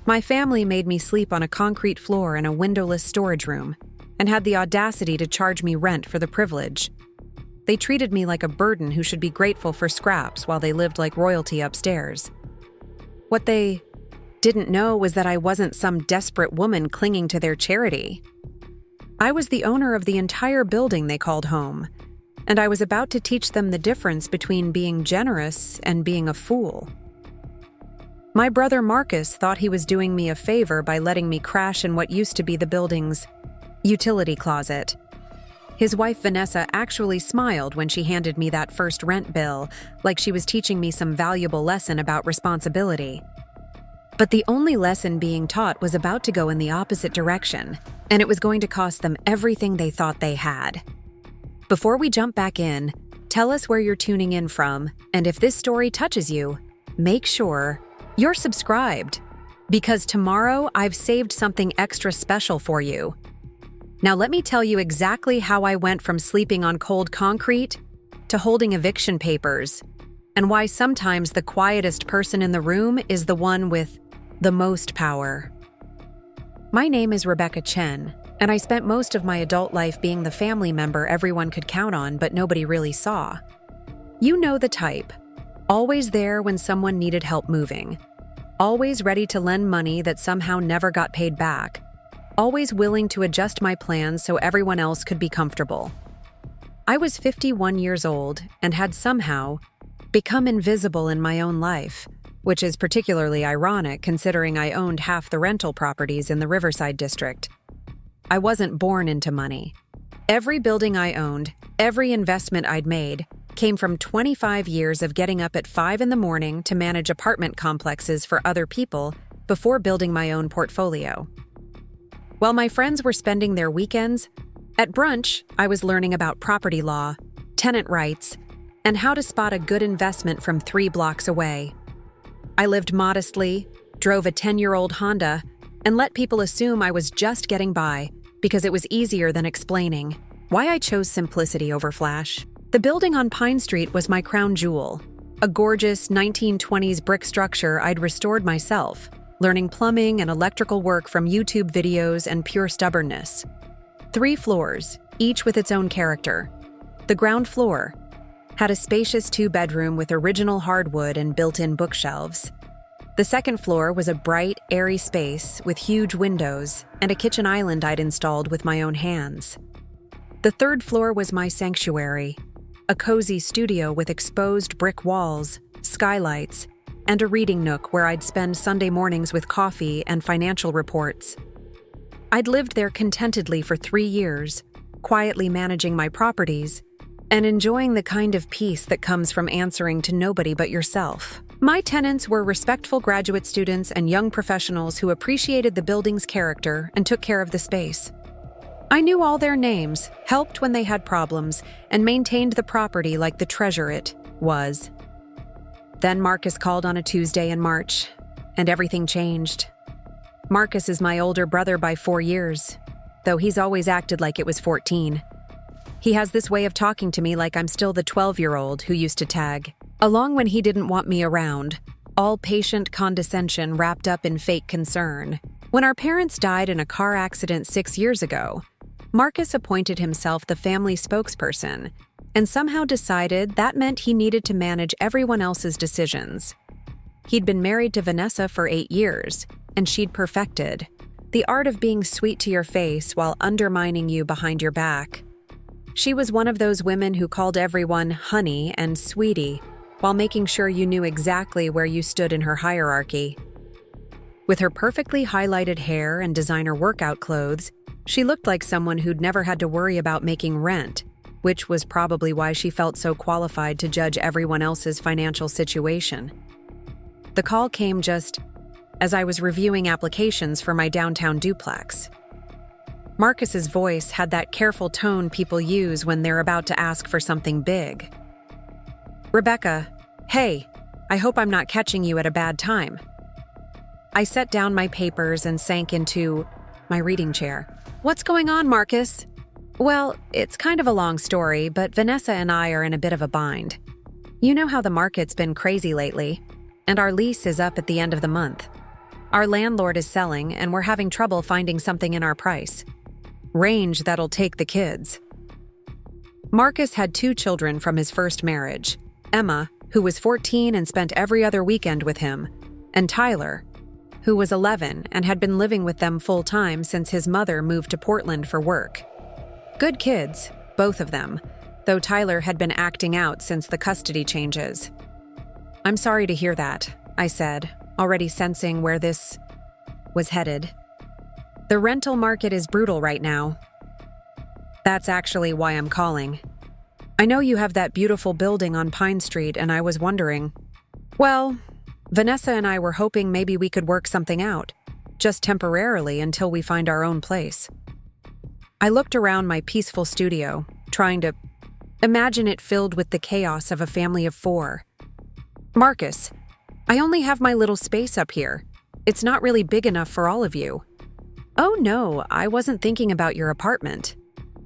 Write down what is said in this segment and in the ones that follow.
My family made me sleep on a concrete floor in a windowless storage room and had the audacity to charge me rent for the privilege. They treated me like a burden who should be grateful for scraps while they lived like royalty upstairs. What they didn't know was that I wasn't some desperate woman clinging to their charity. I was the owner of the entire building they called home, and I was about to teach them the difference between being generous and being a fool. My brother Marcus thought he was doing me a favor by letting me crash in what used to be the building's utility closet. His wife Vanessa actually smiled when she handed me that first rent bill, like she was teaching me some valuable lesson about responsibility. But the only lesson being taught was about to go in the opposite direction, and it was going to cost them everything they thought they had. Before we jump back in, tell us where you're tuning in from, and if this story touches you, make sure you're subscribed, because tomorrow I've saved something extra special for you. Now let me tell you exactly how I went from sleeping on cold concrete to holding eviction papers, and why sometimes the quietest person in the room is the one with the most power. My name is Rebecca Chen, and I spent most of my adult life being the family member everyone could count on but nobody really saw. You know the type. Always there when someone needed help moving. Always ready to lend money that somehow never got paid back. Always willing to adjust my plans so everyone else could be comfortable. I was 51 years old and had somehow become invisible in my own life, which is particularly ironic considering I owned half the rental properties in the Riverside district. I wasn't born into money. Every building I owned, every investment I'd made, came from 25 years of getting up at 5 a.m. to manage apartment complexes for other people before building my own portfolio. While my friends were spending their weekends, at brunch, I was learning about property law, tenant rights, and how to spot a good investment from 3 blocks away. I lived modestly, drove a 10-year-old Honda, and let people assume I was just getting by because it was easier than explaining why I chose simplicity over flash. The building on Pine Street was my crown jewel, a gorgeous 1920s brick structure I'd restored myself, learning plumbing and electrical work from YouTube videos and pure stubbornness. 3 floors, each with its own character. The ground floor had a spacious 2-bedroom with original hardwood and built-in bookshelves. The second floor was a bright, airy space with huge windows and a kitchen island I'd installed with my own hands. The third floor was my sanctuary, a cozy studio with exposed brick walls, skylights, and a reading nook where I'd spend Sunday mornings with coffee and financial reports. I'd lived there contentedly for 3 years, quietly managing my properties and enjoying the kind of peace that comes from answering to nobody but yourself. My tenants were respectful graduate students and young professionals who appreciated the building's character and took care of the space. I knew all their names, helped when they had problems, and maintained the property like the treasure it was. Then Marcus called on a Tuesday in March, and everything changed. Marcus is my older brother by 4 years, though he's always acted like it was 14. He has this way of talking to me like I'm still the 12-year-old who used to tag along when he didn't want me around, all patient condescension wrapped up in fake concern. When our parents died in a car accident 6 years ago, Marcus appointed himself the family spokesperson and somehow decided that meant he needed to manage everyone else's decisions. He'd been married to Vanessa for 8 years, and she'd perfected the art of being sweet to your face while undermining you behind your back. She was one of those women who called everyone honey and sweetie while making sure you knew exactly where you stood in her hierarchy. With her perfectly highlighted hair and designer workout clothes, she looked like someone who'd never had to worry about making rent, which was probably why she felt so qualified to judge everyone else's financial situation. The call came just as I was reviewing applications for my downtown duplex. Marcus's voice had that careful tone people use when they're about to ask for something big. "Rebecca, hey, I hope I'm not catching you at a bad time." I set down my papers and sank into my reading chair. "What's going on, Marcus?" "Well, it's kind of a long story, but Vanessa and I are in a bit of a bind. You know how the market's been crazy lately, and our lease is up at the end of the month. Our landlord is selling, and we're having trouble finding something in our price range that'll take the kids. Marcus had 2 children from his first marriage, Emma, who was 14 and spent every other weekend with him, and Tyler, who was 11 and had been living with them full-time since his mother moved to Portland for work. Good kids, both of them, though Tyler had been acting out since the custody changes. "I'm sorry to hear that," I said, already sensing where this was headed. "The rental market is brutal right now. That's actually why I'm calling. I know you have that beautiful building on Pine Street, and I was wondering, well, Vanessa and I were hoping maybe we could work something out, just temporarily until we find our own place." I looked around my peaceful studio, trying to imagine it filled with the chaos of a family of 4. "Marcus, I only have my little space up here. It's not really big enough for all of you." "Oh no, I wasn't thinking about your apartment.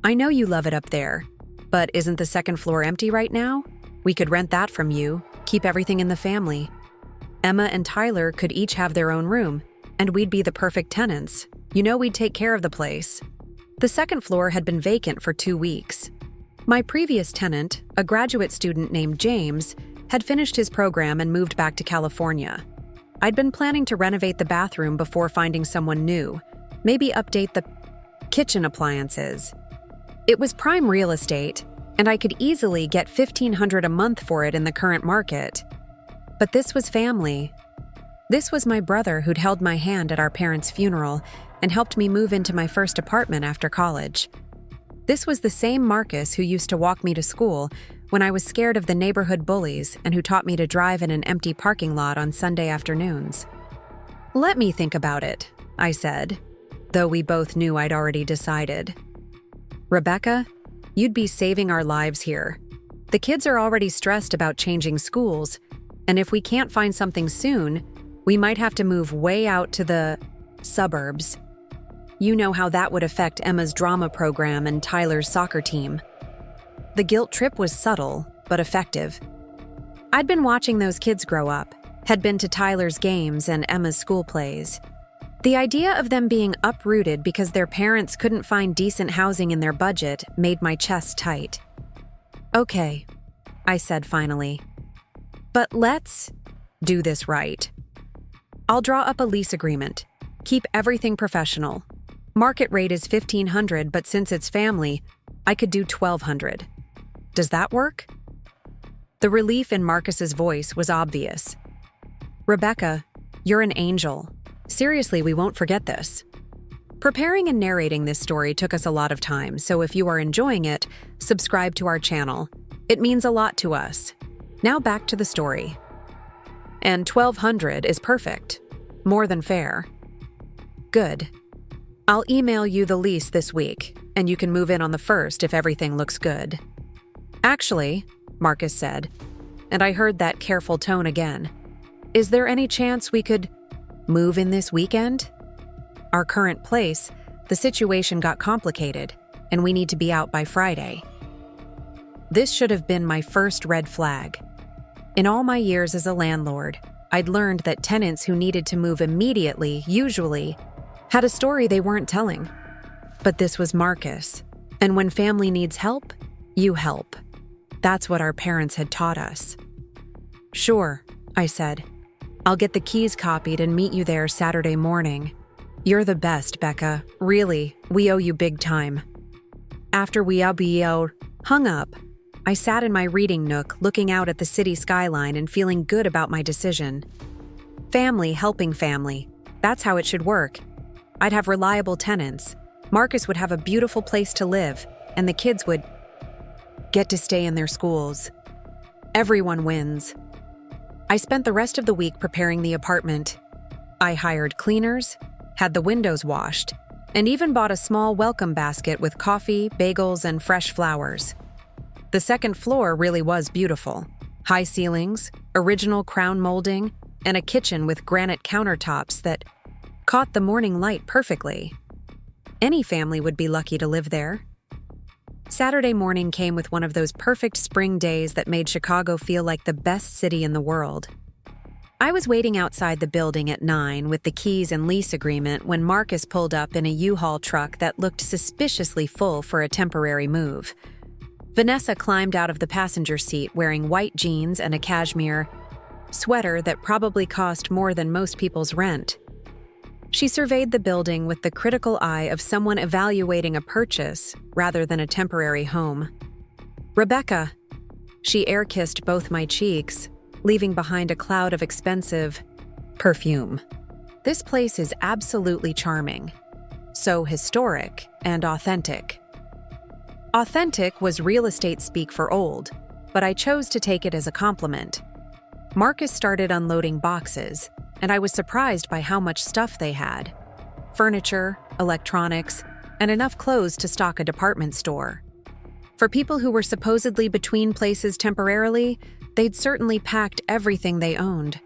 I know you love it up there, but isn't the second floor empty right now? We could rent that from you, keep everything in the family. Emma and Tyler could each have their own room, and we'd be the perfect tenants. You know we'd take care of the place." The second floor had been vacant for 2 weeks. My previous tenant, a graduate student named James, had finished his program and moved back to California. I'd been planning to renovate the bathroom before finding someone new, maybe update the kitchen appliances. It was prime real estate, and I could easily get $1,500 a month for it in the current market. But this was family. This was my brother who'd held my hand at our parents' funeral and helped me move into my first apartment after college. This was the same Marcus who used to walk me to school when I was scared of the neighborhood bullies and who taught me to drive in an empty parking lot on Sunday afternoons. "Let me think about it," I said, though we both knew I'd already decided. "Rebecca, you'd be saving our lives here. The kids are already stressed about changing schools, and if we can't find something soon, we might have to move way out to the suburbs. You know how that would affect Emma's drama program and Tyler's soccer team." The guilt trip was subtle, but effective. I'd been watching those kids grow up, had been to Tyler's games and Emma's school plays. The idea of them being uprooted because their parents couldn't find decent housing in their budget made my chest tight. "Okay," I said finally. "But let's do this right. I'll draw up a lease agreement. Keep everything professional. Market rate is $1,500, but since it's family, I could do $1,200. Does that work?" The relief in Marcus's voice was obvious. "Rebecca, you're an angel. Seriously, we won't forget this." Preparing and narrating this story took us a lot of time, so if you are enjoying it, subscribe to our channel. It means a lot to us. Now back to the story. "And $1,200 is perfect. More than fair." "Good. I'll email you the lease this week, and you can move in on the 1st if everything looks good." "Actually," Marcus said, and I heard that careful tone again, "is there any chance we could move in this weekend? Our current place, the situation got complicated, and we need to be out by Friday." This should have been my first red flag. In all my years as a landlord, I'd learned that tenants who needed to move immediately usually had a story they weren't telling. But this was Marcus, and when family needs help, you help. That's what our parents had taught us. "Sure," I said. "I'll get the keys copied and meet you there Saturday morning. You're the best, Becca. Really, we owe you big time." After we hung up, I sat in my reading nook looking out at the city skyline and feeling good about my decision. Family helping family. That's how it should work. I'd have reliable tenants. Marcus would have a beautiful place to live, and the kids would get to stay in their schools. Everyone wins. I spent the rest of the week preparing the apartment. I hired cleaners, had the windows washed, and even bought a small welcome basket with coffee, bagels, and fresh flowers. The second floor really was beautiful. High ceilings, original crown molding, and a kitchen with granite countertops that caught the morning light perfectly. Any family would be lucky to live there. Saturday morning came with one of those perfect spring days that made Chicago feel like the best city in the world. I was waiting outside the building at 9 with the keys and lease agreement when Marcus pulled up in a U-Haul truck that looked suspiciously full for a temporary move. Vanessa climbed out of the passenger seat wearing white jeans and a cashmere sweater that probably cost more than most people's rent. She surveyed the building with the critical eye of someone evaluating a purchase rather than a temporary home. "Rebecca." She air-kissed both my cheeks, leaving behind a cloud of expensive perfume. This place is absolutely charming. So historic and authentic. Authentic was real estate speak for old, but I chose to take it as a compliment. Marcus started unloading boxes, and I was surprised by how much stuff they had. Furniture, electronics, and enough clothes to stock a department store. For people who were supposedly between places temporarily, they'd certainly packed everything they owned.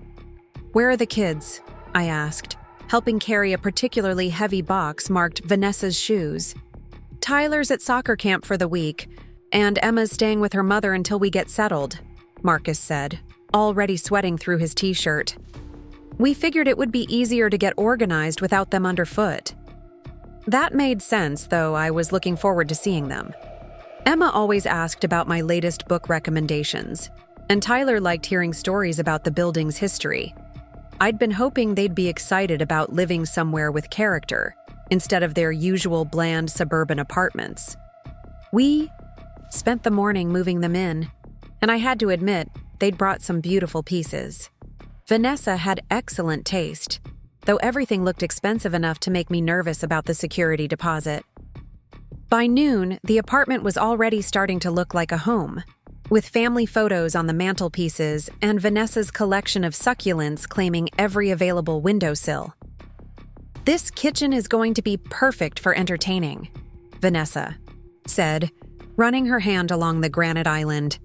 "Where are the kids?" I asked, helping carry a particularly heavy box marked Vanessa's shoes. "Tyler's at soccer camp for the week, and Emma's staying with her mother until we get settled," Marcus said, already sweating through his t-shirt. "We figured it would be easier to get organized without them underfoot." That made sense, though I was looking forward to seeing them. Emma always asked about my latest book recommendations, and Tyler liked hearing stories about the building's history. I'd been hoping they'd be excited about living somewhere with character, instead of their usual bland suburban apartments. We spent the morning moving them in, and I had to admit, they'd brought some beautiful pieces. Vanessa had excellent taste, though everything looked expensive enough to make me nervous about the security deposit. By noon, the apartment was already starting to look like a home, with family photos on the mantelpieces and Vanessa's collection of succulents claiming every available windowsill. "This kitchen is going to be perfect for entertaining," Vanessa said, running her hand along the granite island.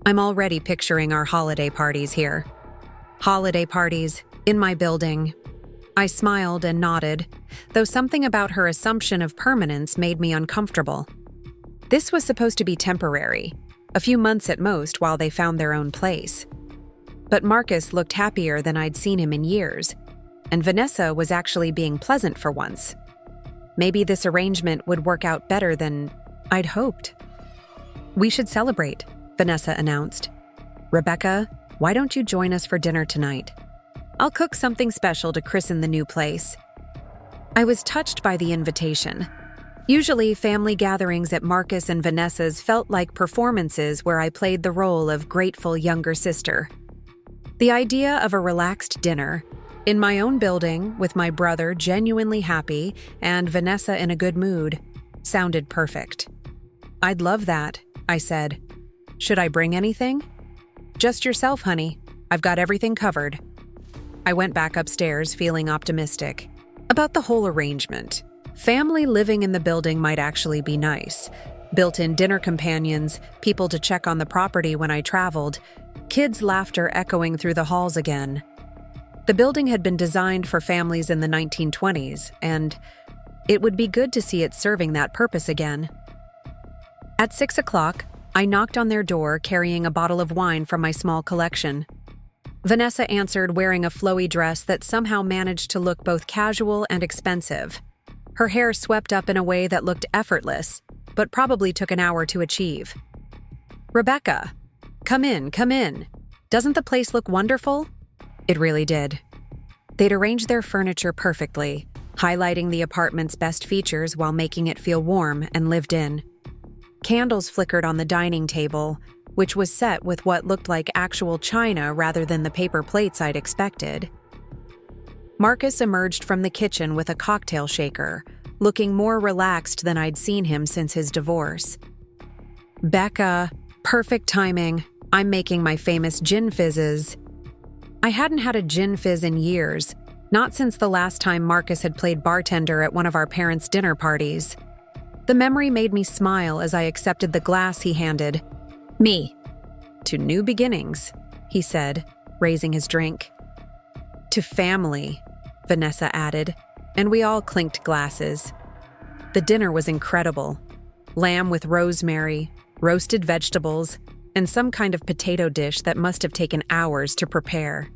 "I'm already picturing our holiday parties here." Holiday parties, in my building. I smiled and nodded, though something about her assumption of permanence made me uncomfortable. This was supposed to be temporary, a few months at most while they found their own place. But Marcus looked happier than I'd seen him in years, and Vanessa was actually being pleasant for once. Maybe this arrangement would work out better than I'd hoped. "We should celebrate," Vanessa announced. "Rebecca, why don't you join us for dinner tonight? I'll cook something special to christen the new place." I was touched by the invitation. Usually, family gatherings at Marcus and Vanessa's felt like performances where I played the role of grateful younger sister. The idea of a relaxed dinner, in my own building, with my brother genuinely happy and Vanessa in a good mood, sounded perfect. "I'd love that," I said. "Should I bring anything?" "Just yourself, honey. I've got everything covered." I went back upstairs feeling optimistic about the whole arrangement. Family living in the building might actually be nice. Built-in dinner companions, people to check on the property when I traveled, kids' laughter echoing through the halls again. The building had been designed for families in the 1920s, and it would be good to see it serving that purpose again. At 6 o'clock, I knocked on their door carrying a bottle of wine from my small collection. Vanessa answered wearing a flowy dress that somehow managed to look both casual and expensive. Her hair swept up in a way that looked effortless, but probably took an hour to achieve. "Rebecca, come in, come in. Doesn't the place look wonderful?" It really did. They'd arranged their furniture perfectly, highlighting the apartment's best features while making it feel warm and lived in. Candles flickered on the dining table, which was set with what looked like actual china rather than the paper plates I'd expected. Marcus emerged from the kitchen with a cocktail shaker, looking more relaxed than I'd seen him since his divorce. "Becca, perfect timing. I'm making my famous gin fizzes." I hadn't had a gin fizz in years, not since the last time Marcus had played bartender at one of our parents' dinner parties. The memory made me smile as I accepted the glass he handed me. "To new beginnings," he said, raising his drink. "To family," Vanessa added, and we all clinked glasses. The dinner was incredible. Lamb with rosemary, roasted vegetables, and some kind of potato dish that must have taken hours to prepare.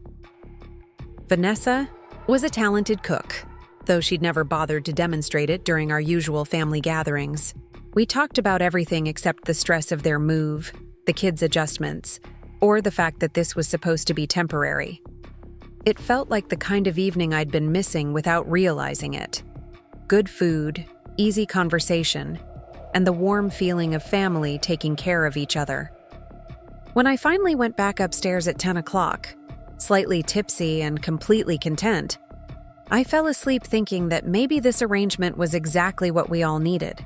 Vanessa was a talented cook, though she'd never bothered to demonstrate it during our usual family gatherings. We talked about everything except the stress of their move, the kids' adjustments, or the fact that this was supposed to be temporary. It felt like the kind of evening I'd been missing without realizing it. Good food, easy conversation, and the warm feeling of family taking care of each other. When I finally went back upstairs at 10 o'clock, slightly tipsy and completely content, I fell asleep thinking that maybe this arrangement was exactly what we all needed.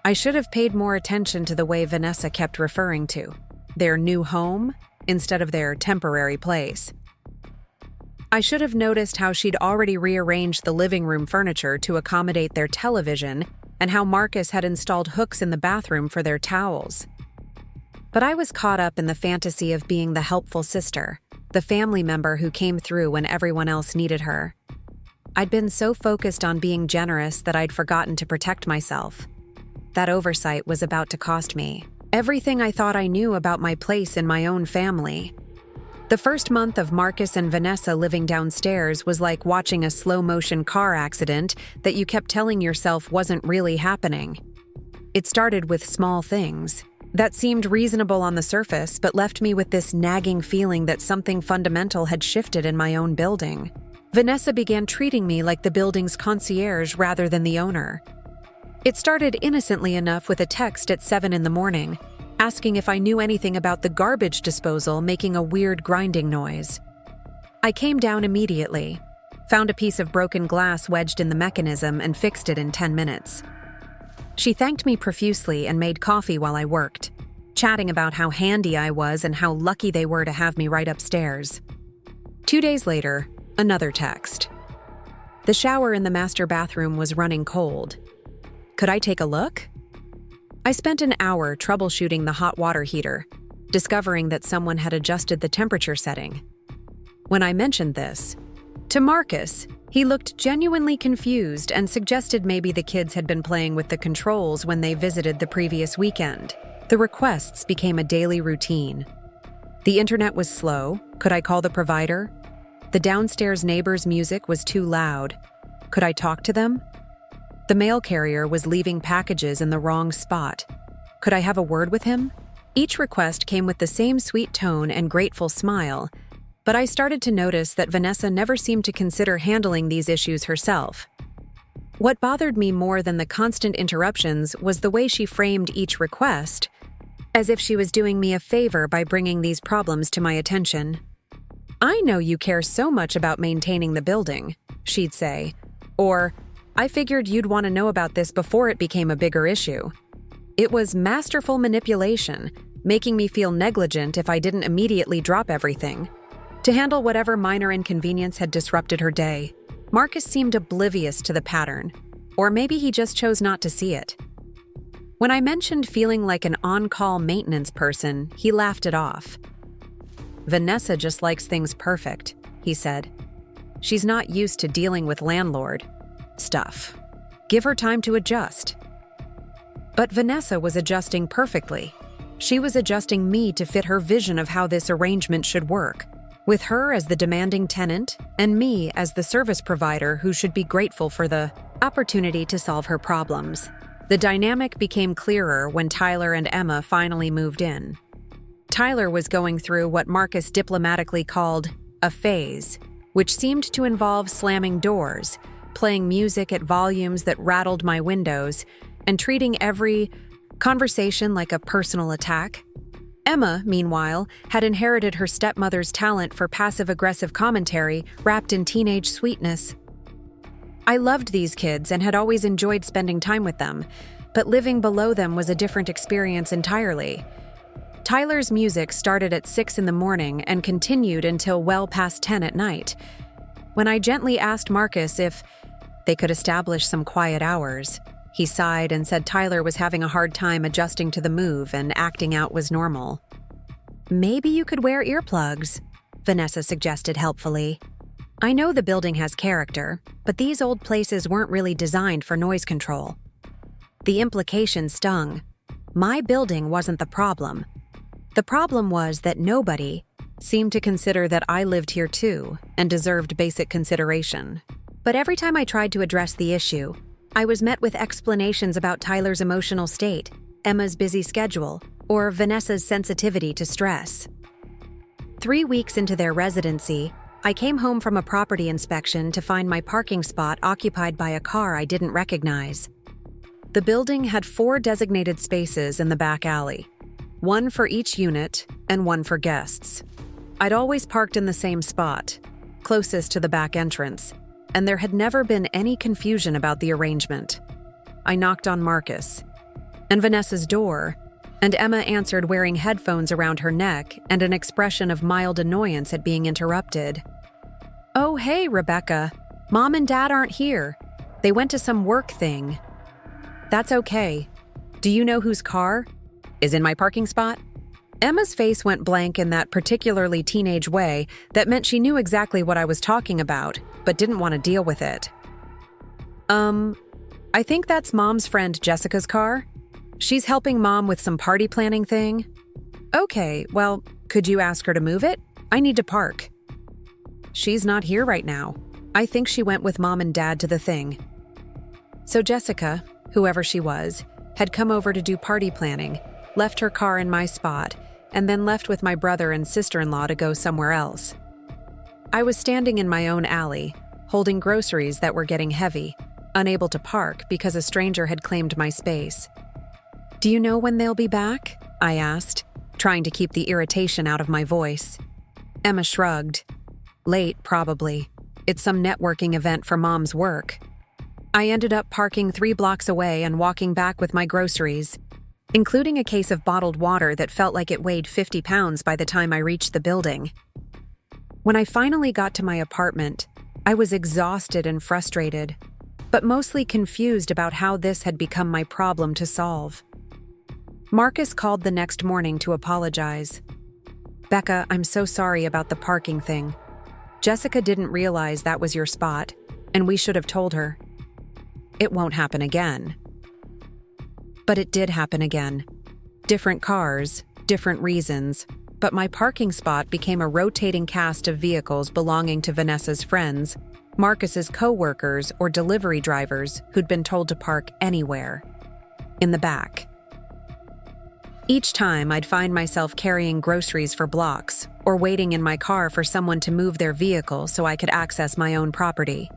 I should have paid more attention to the way Vanessa kept referring to their new home instead of their temporary place. I should have noticed how she'd already rearranged the living room furniture to accommodate their television and how Marcus had installed hooks in the bathroom for their towels. But I was caught up in the fantasy of being the helpful sister, the family member who came through when everyone else needed her. I'd been so focused on being generous that I'd forgotten to protect myself. That oversight was about to cost me everything I thought I knew about my place in my own family. The first month of Marcus and Vanessa living downstairs was like watching a slow-motion car accident that you kept telling yourself wasn't really happening. It started with small things that seemed reasonable on the surface but left me with this nagging feeling that something fundamental had shifted in my own building. Vanessa began treating me like the building's concierge rather than the owner. It started innocently enough with a text at 7 in the morning, asking if I knew anything about the garbage disposal making a weird grinding noise. I came down immediately, found a piece of broken glass wedged in the mechanism and fixed it in 10 minutes. She thanked me profusely and made coffee while I worked, chatting about how handy I was and how lucky they were to have me right upstairs. 2 days later, another text. The shower in the master bathroom was running cold. Could I take a look? I spent an hour troubleshooting the hot water heater, discovering that someone had adjusted the temperature setting. When I mentioned this to Marcus, he looked genuinely confused and suggested maybe the kids had been playing with the controls when they visited the previous weekend. The requests became a daily routine. The internet was slow. Could I call the provider? The downstairs neighbor's music was too loud. Could I talk to them? The mail carrier was leaving packages in the wrong spot. Could I have a word with him? Each request came with the same sweet tone and grateful smile, but I started to notice that Vanessa never seemed to consider handling these issues herself. What bothered me more than the constant interruptions was the way she framed each request, as if she was doing me a favor by bringing these problems to my attention. "I know you care so much about maintaining the building," she'd say, or, "I figured you'd want to know about this before it became a bigger issue." It was masterful manipulation, making me feel negligent if I didn't immediately drop everything to handle whatever minor inconvenience had disrupted her day. Marcus seemed oblivious to the pattern, or maybe he just chose not to see it. When I mentioned feeling like an on-call maintenance person, he laughed it off. "Vanessa just likes things perfect," he said. "She's not used to dealing with landlord stuff. Give her time to adjust." But Vanessa was adjusting perfectly. She was adjusting me to fit her vision of how this arrangement should work, with her as the demanding tenant and me as the service provider who should be grateful for the opportunity to solve her problems. The dynamic became clearer when Tyler and Emma finally moved in. Tyler was going through what Marcus diplomatically called a phase, which seemed to involve slamming doors, playing music at volumes that rattled my windows, and treating every conversation like a personal attack. Emma, meanwhile, had inherited her stepmother's talent for passive-aggressive commentary wrapped in teenage sweetness. I loved these kids and had always enjoyed spending time with them, but living below them was a different experience entirely. Tyler's music started at 6 in the morning and continued until well past 10 at night. When I gently asked Marcus if they could establish some quiet hours, he sighed and said Tyler was having a hard time adjusting to the move and acting out was normal. "Maybe you could wear earplugs," Vanessa suggested helpfully. "I know the building has character, but these old places weren't really designed for noise control." The implication stung. My building wasn't the problem. The problem was that nobody, seemed to consider that I lived here too and deserved basic consideration. But every time I tried to address the issue, I was met with explanations about Tyler's emotional state, Emma's busy schedule, or Vanessa's sensitivity to stress. 3 weeks into their residency, I came home from a property inspection to find my parking spot occupied by a car I didn't recognize. The building had 4 designated spaces in the back alley, one for each unit and one for guests. I'd always parked in the same spot, closest to the back entrance, and there had never been any confusion about the arrangement. I knocked on Marcus and Vanessa's door, and Emma answered wearing headphones around her neck and an expression of mild annoyance at being interrupted. "Oh, hey, Rebecca. Mom and Dad aren't here. They went to some work thing." "That's okay. Do you know whose car is in my parking spot?" Emma's face went blank in that particularly teenage way that meant she knew exactly what I was talking about, but didn't want to deal with it. I think that's Mom's friend Jessica's car. She's helping Mom with some party planning thing." "Okay, well, could you ask her to move it? I need to park." "She's not here right now. I think she went with Mom and Dad to the thing." So Jessica, whoever she was, had come over to do party planning, left her car in my spot, and then left with my brother and sister-in-law to go somewhere else. I was standing in my own alley, holding groceries that were getting heavy, unable to park because a stranger had claimed my space. "Do you know when they'll be back?" I asked, trying to keep the irritation out of my voice. Emma shrugged. "Late, probably. It's some networking event for Mom's work." I ended up parking 3 blocks away and walking back with my groceries, including a case of bottled water that felt like it weighed 50 pounds by the time I reached the building. When I finally got to my apartment, I was exhausted and frustrated, but mostly confused about how this had become my problem to solve. Marcus called the next morning to apologize. "Becca, I'm so sorry about the parking thing. Jessica didn't realize that was your spot, and we should have told her. It won't happen again." But it did happen again. Different cars, different reasons, but my parking spot became a rotating cast of vehicles belonging to Vanessa's friends, Marcus's co-workers or delivery drivers who'd been told to park anywhere. In the back. Each time I'd find myself carrying groceries for blocks or waiting in my car for someone to move their vehicle so I could access my own property.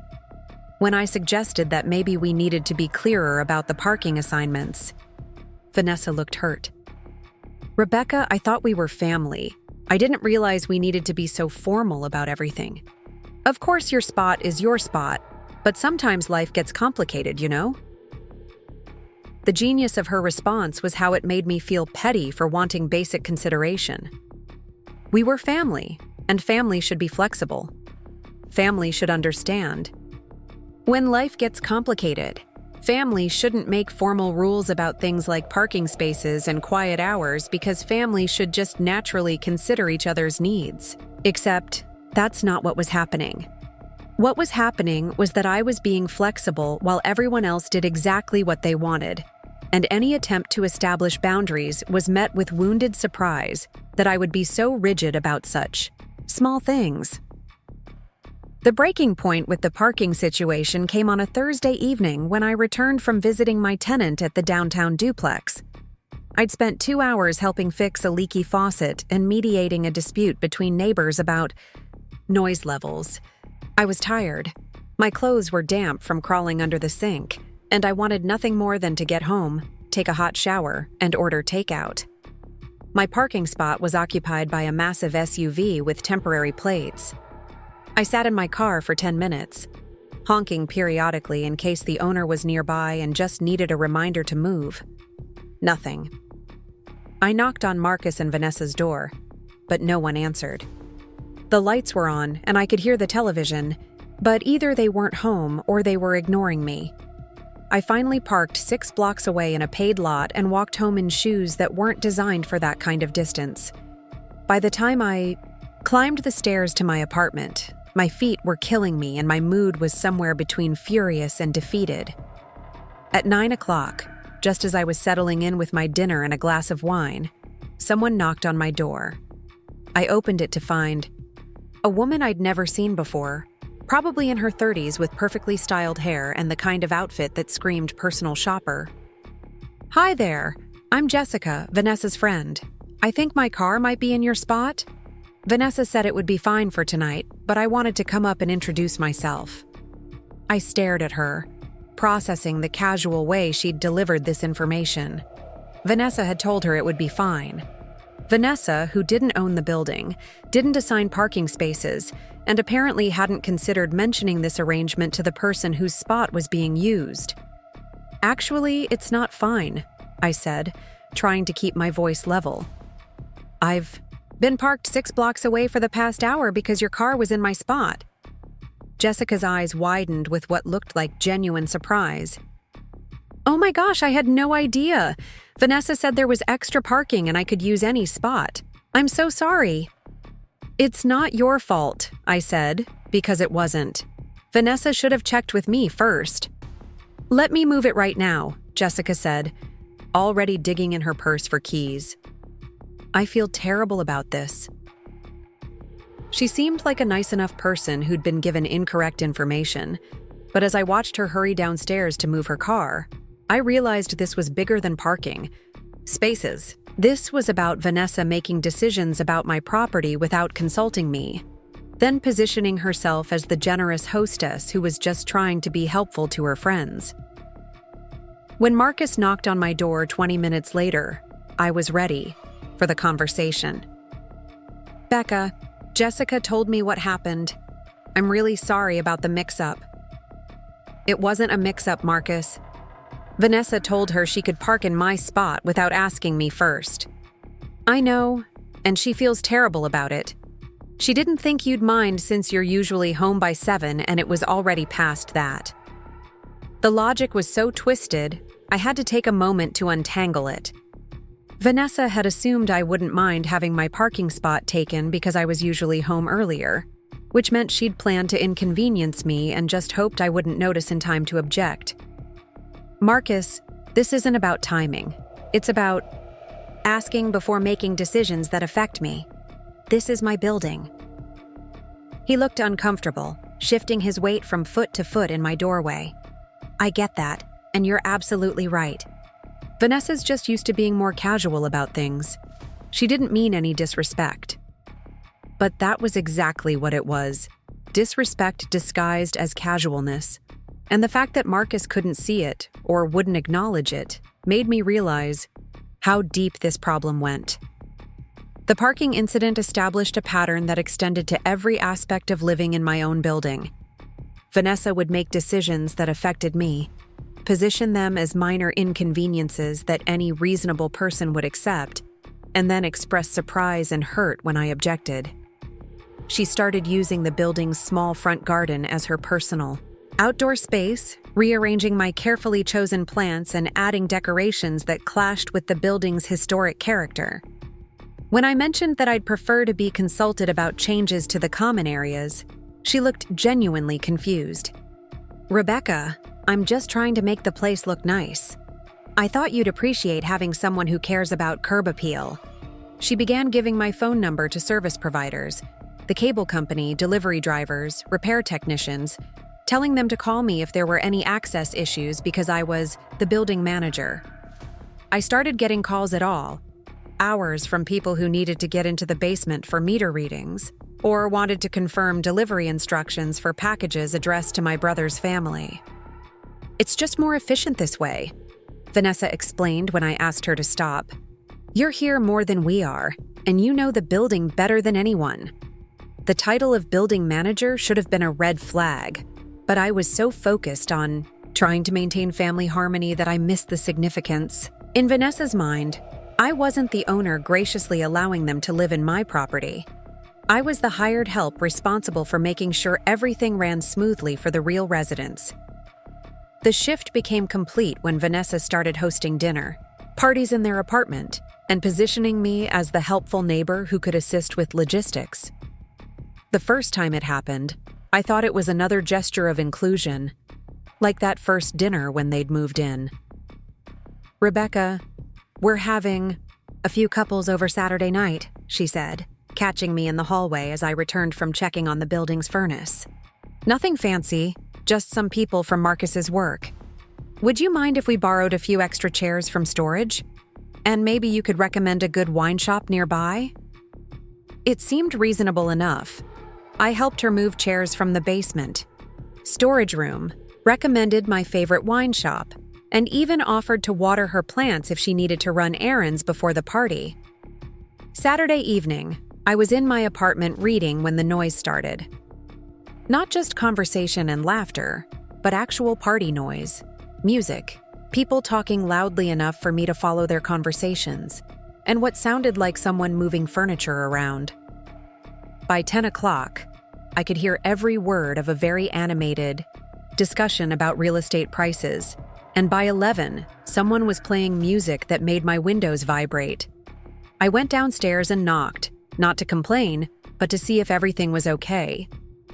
When I suggested that maybe we needed to be clearer about the parking assignments, Vanessa looked hurt. "Rebecca, I thought we were family. I didn't realize we needed to be so formal about everything. Of course your spot is your spot, but sometimes life gets complicated, you know?" The genius of her response was how it made me feel petty for wanting basic consideration. We were family, and family should be flexible. Family should understand. When life gets complicated, family shouldn't make formal rules about things like parking spaces and quiet hours because family should just naturally consider each other's needs. Except, that's not what was happening. What was happening was that I was being flexible while everyone else did exactly what they wanted, and any attempt to establish boundaries was met with wounded surprise that I would be so rigid about such small things. The breaking point with the parking situation came on a Thursday evening when I returned from visiting my tenant at the downtown duplex. I'd spent 2 hours helping fix a leaky faucet and mediating a dispute between neighbors about noise levels. I was tired. My clothes were damp from crawling under the sink, and I wanted nothing more than to get home, take a hot shower, and order takeout. My parking spot was occupied by a massive SUV with temporary plates. I sat in my car for 10 minutes, honking periodically in case the owner was nearby and just needed a reminder to move. Nothing. I knocked on Marcus and Vanessa's door, but no one answered. The lights were on and I could hear the television, but either they weren't home or they were ignoring me. I finally parked 6 blocks away in a paid lot and walked home in shoes that weren't designed for that kind of distance. By the time I climbed the stairs to my apartment, my feet were killing me and my mood was somewhere between furious and defeated. At 9 o'clock, just as I was settling in with my dinner and a glass of wine, someone knocked on my door. I opened it to find a woman I'd never seen before, probably in her 30s with perfectly styled hair and the kind of outfit that screamed personal shopper. "Hi there, I'm Jessica, Vanessa's friend. I think my car might be in your spot." Vanessa said it would be fine for tonight, but I wanted to come up and introduce myself. I stared at her, processing the casual way she'd delivered this information. Vanessa had told her it would be fine. Vanessa, who didn't own the building, didn't assign parking spaces, and apparently hadn't considered mentioning this arrangement to the person whose spot was being used. "Actually, it's not fine," I said, trying to keep my voice level. "I've been parked 6 blocks away for the past hour because your car was in my spot." Jessica's eyes widened with what looked like genuine surprise. "Oh my gosh, I had no idea. Vanessa said there was extra parking and I could use any spot. I'm so sorry." "It's not your fault," I said, because it wasn't. "Vanessa should have checked with me first." "Let me move it right now," Jessica said, already digging in her purse for keys. I feel terrible about this. She seemed like a nice enough person who'd been given incorrect information, but as I watched her hurry downstairs to move her car, I realized this was bigger than parking. Spaces. This was about Vanessa making decisions about my property without consulting me, then positioning herself as the generous hostess who was just trying to be helpful to her friends. When Marcus knocked on my door 20 minutes later, I was ready for the conversation. "Becca, Jessica told me what happened. I'm really sorry about the mix-up." "It wasn't a mix-up, Marcus. Vanessa told her she could park in my spot without asking me first." "I know, and she feels terrible about it. She didn't think you'd mind since you're usually home by 7 and it was already past that." The logic was so twisted, I had to take a moment to untangle it. Vanessa had assumed I wouldn't mind having my parking spot taken because I was usually home earlier, which meant she'd planned to inconvenience me and just hoped I wouldn't notice in time to object. "Marcus, this isn't about timing. It's about asking before making decisions that affect me. This is my building." He looked uncomfortable, shifting his weight from foot to foot in my doorway. "I get that, and you're absolutely right. Vanessa's just used to being more casual about things. She didn't mean any disrespect." But that was exactly what it was. Disrespect disguised as casualness. And the fact that Marcus couldn't see it, or wouldn't acknowledge it, made me realize how deep this problem went. The parking incident established a pattern that extended to every aspect of living in my own building. Vanessa would make decisions that affected me, position them as minor inconveniences that any reasonable person would accept, and then express surprise and hurt when I objected. She started using the building's small front garden as her personal outdoor space, rearranging my carefully chosen plants and adding decorations that clashed with the building's historic character. When I mentioned that I'd prefer to be consulted about changes to the common areas, she looked genuinely confused. "Rebecca, I'm just trying to make the place look nice. I thought you'd appreciate having someone who cares about curb appeal." She began giving my phone number to service providers, the cable company, delivery drivers, repair technicians, telling them to call me if there were any access issues because I was the building manager. I started getting calls at all, hours from people who needed to get into the basement for meter readings, or wanted to confirm delivery instructions for packages addressed to my brother's family. "It's just more efficient this way," Vanessa explained when I asked her to stop. "You're here more than we are, and you know the building better than anyone." The title of building manager should have been a red flag, but I was so focused on trying to maintain family harmony that I missed the significance. In Vanessa's mind, I wasn't the owner graciously allowing them to live in my property. I was the hired help responsible for making sure everything ran smoothly for the real residents. The shift became complete when Vanessa started hosting dinner, parties in their apartment, and positioning me as the helpful neighbor who could assist with logistics. The first time it happened, I thought it was another gesture of inclusion, like that first dinner when they'd moved in. "Rebecca, we're having a few couples over Saturday night," she said, catching me in the hallway as I returned from checking on the building's furnace. Nothing fancy, just some people from Marcus's work. Would you mind if we borrowed a few extra chairs from storage? And maybe you could recommend a good wine shop nearby? It seemed reasonable enough. I helped her move chairs from the basement, storage room, recommended my favorite wine shop, and even offered to water her plants if she needed to run errands before the party. Saturday evening, I was in my apartment reading when the noise started. Not just conversation and laughter, but actual party noise, music, people talking loudly enough for me to follow their conversations, and what sounded like someone moving furniture around. By 10 o'clock, I could hear every word of a very animated discussion about real estate prices, and by 11, someone was playing music that made my windows vibrate. I went downstairs and knocked, not to complain, but to see if everything was okay.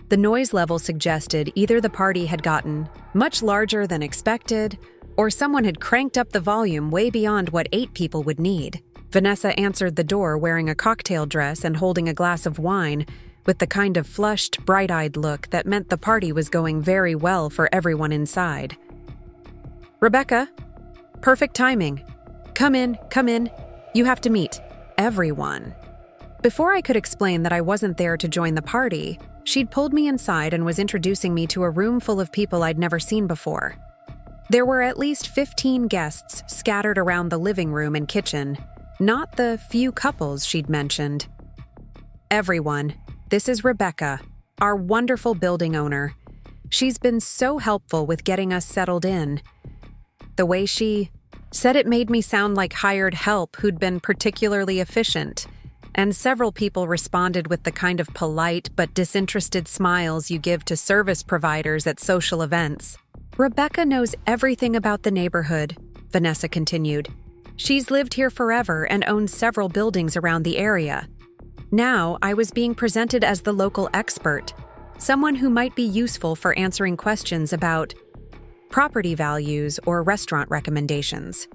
The noise level suggested either the party had gotten much larger than expected, or someone had cranked up the volume way beyond what 8 people would need. Vanessa answered the door wearing a cocktail dress and holding a glass of wine, with the kind of flushed, bright-eyed look that meant the party was going very well for everyone inside. "Rebecca, perfect timing. Come in. You have to meet everyone." Before I could explain that I wasn't there to join the party, she'd pulled me inside and was introducing me to a room full of people I'd never seen before. There were at least 15 guests scattered around the living room and kitchen, not the few couples she'd mentioned. "Everyone, this is Rebecca, our wonderful building owner. She's been so helpful with getting us settled in." The way she said it made me sound like hired help who'd been particularly efficient, and several people responded with the kind of polite but disinterested smiles you give to service providers at social events. "Rebecca knows everything about the neighborhood," Vanessa continued. "She's lived here forever and owns several buildings around the area. Now I was being presented as the local expert, someone who might be useful for answering questions about property values or restaurant recommendations."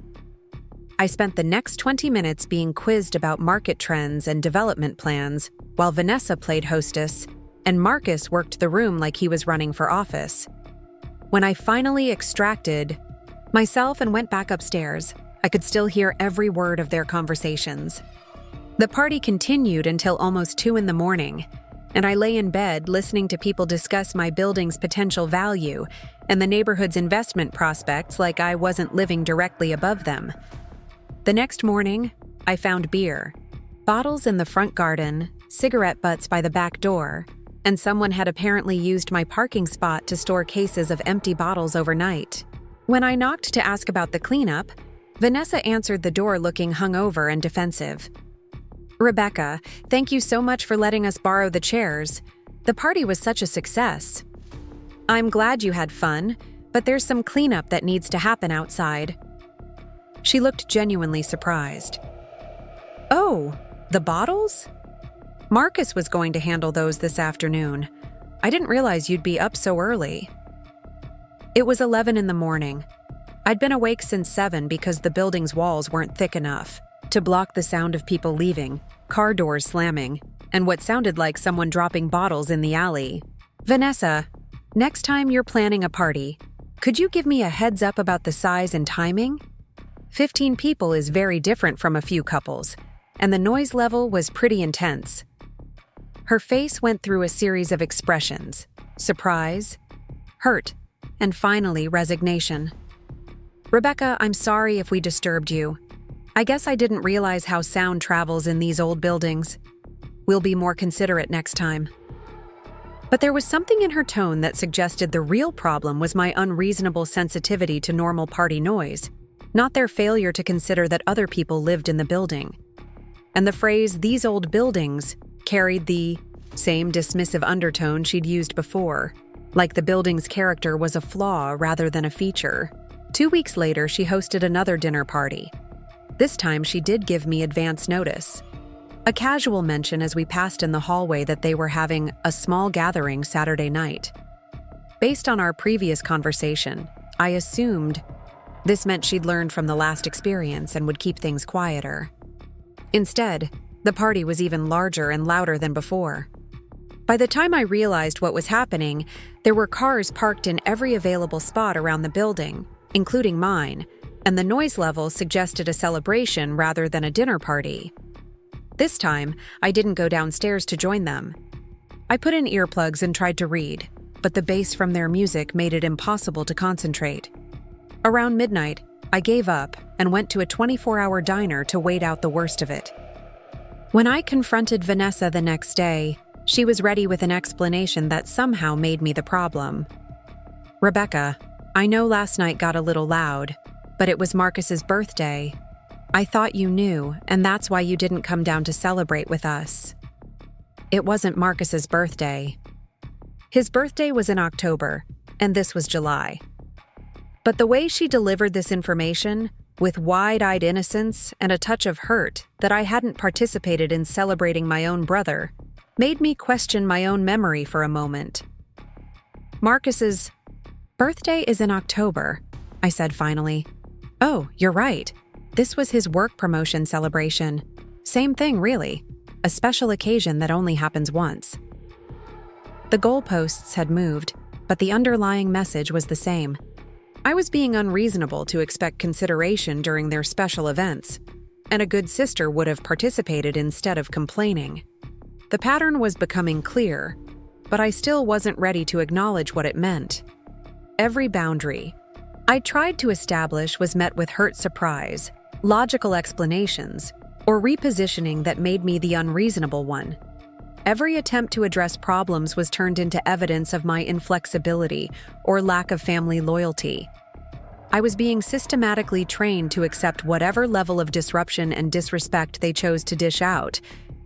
I spent the next 20 minutes being quizzed about market trends and development plans, while Vanessa played hostess and Marcus worked the room like he was running for office. When I finally extracted myself and went back upstairs, I could still hear every word of their conversations. The party continued until almost 2 in the morning, and I lay in bed listening to people discuss my building's potential value and the neighborhood's investment prospects like I wasn't living directly above them. The next morning, I found beer, bottles in the front garden, cigarette butts by the back door, and someone had apparently used my parking spot to store cases of empty bottles overnight. When I knocked to ask about the cleanup, Vanessa answered the door looking hungover and defensive. "Rebecca, thank you so much for letting us borrow the chairs. The party was such a success. I'm glad you had fun, but there's some cleanup that needs to happen outside." She looked genuinely surprised. "Oh, the bottles? Marcus was going to handle those this afternoon. I didn't realize you'd be up so early." It was 11 in the morning. I'd been awake since 7 because the building's walls weren't thick enough to block the sound of people leaving, car doors slamming, and what sounded like someone dropping bottles in the alley. "Vanessa, next time you're planning a party, could you give me a heads up about the size and timing? 15 people is very different from a few couples, and the noise level was pretty intense." Her face went through a series of expressions: surprise, hurt, and finally resignation. "Rebecca, I'm sorry if we disturbed you. I guess I didn't realize how sound travels in these old buildings. We'll be more considerate next time." But there was something in her tone that suggested the real problem was my unreasonable sensitivity to normal party noise, not their failure to consider that other people lived in the building. And the phrase, "these old buildings," carried the same dismissive undertone she'd used before, like the building's character was a flaw rather than a feature. 2 weeks later, she hosted another dinner party. This time, she did give me advance notice. A casual mention as we passed in the hallway that they were having a small gathering Saturday night. Based on our previous conversation, I assumed this meant she'd learned from the last experience and would keep things quieter. Instead, The party was even larger and louder than before. By the time I realized what was happening, there were cars parked in every available spot around the building, including mine, and the noise level suggested a celebration rather than a dinner party. This time, I didn't go downstairs to join them. I put in earplugs and tried to read, but the bass from their music made it impossible to concentrate. Around midnight, I gave up and went to a 24-hour diner to wait out the worst of it. When I confronted Vanessa the next day, she was ready with an explanation that somehow made me the problem. "Rebecca, I know last night got a little loud, but it was Marcus's birthday. I thought you knew, and that's why you didn't come down to celebrate with us." It wasn't Marcus's birthday. His birthday was in October, and this was July. But the way she delivered this information, with wide-eyed innocence and a touch of hurt that I hadn't participated in celebrating my own brother, made me question my own memory for a moment. "Marcus's birthday is in October," I said finally. "Oh, you're right. This was his work promotion celebration. Same thing, really. A special occasion that only happens once." The goalposts had moved, but the underlying message was the same. I was being unreasonable to expect consideration during their special events, and a good sister would have participated instead of complaining. The pattern was becoming clear, but I still wasn't ready to acknowledge what it meant. Every boundary I tried to establish was met with hurt surprise, logical explanations, or repositioning that made me the unreasonable one. Every attempt to address problems was turned into evidence of my inflexibility or lack of family loyalty. I was being systematically trained to accept whatever level of disruption and disrespect they chose to dish out,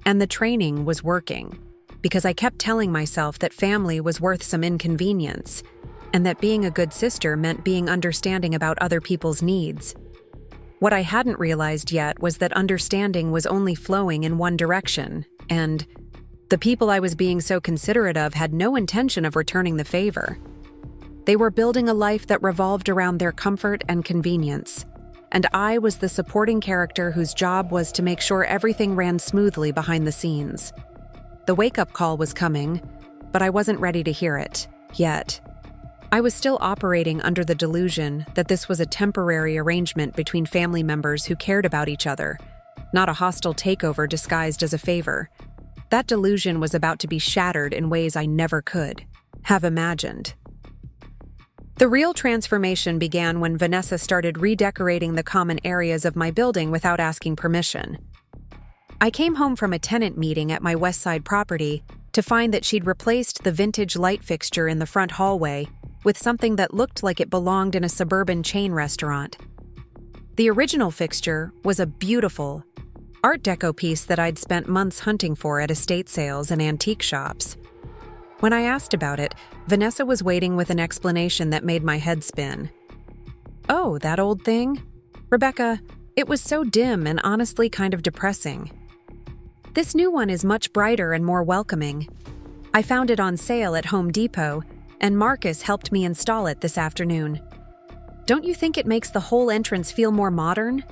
and the training was working, because I kept telling myself that family was worth some inconvenience, and that being a good sister meant being understanding about other people's needs. What I hadn't realized yet was that understanding was only flowing in one direction, and the people I was being so considerate of had no intention of returning the favor. They were building a life that revolved around their comfort and convenience, and I was the supporting character whose job was to make sure everything ran smoothly behind the scenes. The wake-up call was coming, but I wasn't ready to hear it, yet. I was still operating under the delusion that this was a temporary arrangement between family members who cared about each other, not a hostile takeover disguised as a favor. That delusion was about to be shattered in ways I never could have imagined. The real transformation began when Vanessa started redecorating the common areas of my building without asking permission. I came home from a tenant meeting at my West Side property to find that she'd replaced the vintage light fixture in the front hallway with something that looked like it belonged in a suburban chain restaurant. The original fixture was a beautiful Art Deco piece that I'd spent months hunting for at estate sales and antique shops. When I asked about it, Vanessa was waiting with an explanation that made my head spin. "Oh, that old thing? Rebecca, it was so dim and honestly kind of depressing. This new one is much brighter and more welcoming. I found it on sale at Home Depot, and Marcus helped me install it this afternoon. Don't you think it makes the whole entrance feel more modern?"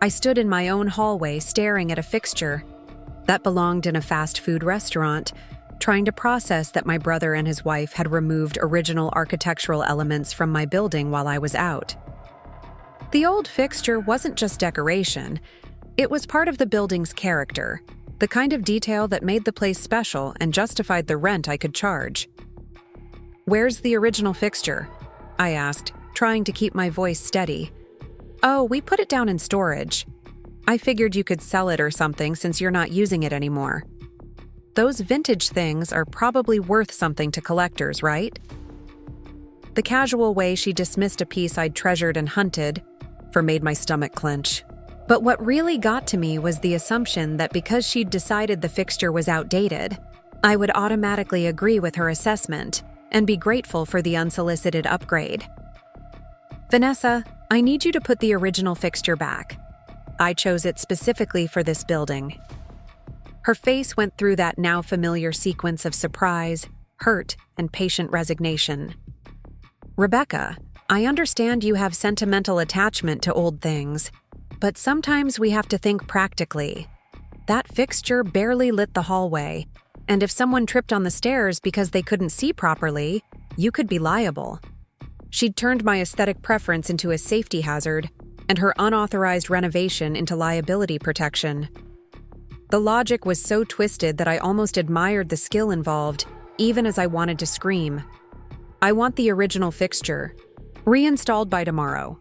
I stood in my own hallway staring at a fixture that belonged in a fast food restaurant, trying to process that my brother and his wife had removed original architectural elements from my building while I was out. The old fixture wasn't just decoration, it was part of the building's character, the kind of detail that made the place special and justified the rent I could charge. "Where's the original fixture?" I asked, trying to keep my voice steady. "Oh, we put it down in storage. I figured you could sell it or something since you're not using it anymore. Those vintage things are probably worth something to collectors, right?" The casual way she dismissed a piece I'd treasured and hunted made my stomach clench. But what really got to me was the assumption that because she'd decided the fixture was outdated, I would automatically agree with her assessment and be grateful for the unsolicited upgrade. "Vanessa, I need you to put the original fixture back. I chose it specifically for this building." Her face went through that now familiar sequence of surprise, hurt, and patient resignation. "Rebecca, I understand you have sentimental attachment to old things, but sometimes we have to think practically. That fixture barely lit the hallway, and if someone tripped on the stairs because they couldn't see properly, you could be liable. She'd turned my aesthetic preference into a safety hazard, and her unauthorized renovation into liability protection. The logic was so twisted that I almost admired the skill involved, even as I wanted to scream. "I want the original fixture. Reinstalled by tomorrow,"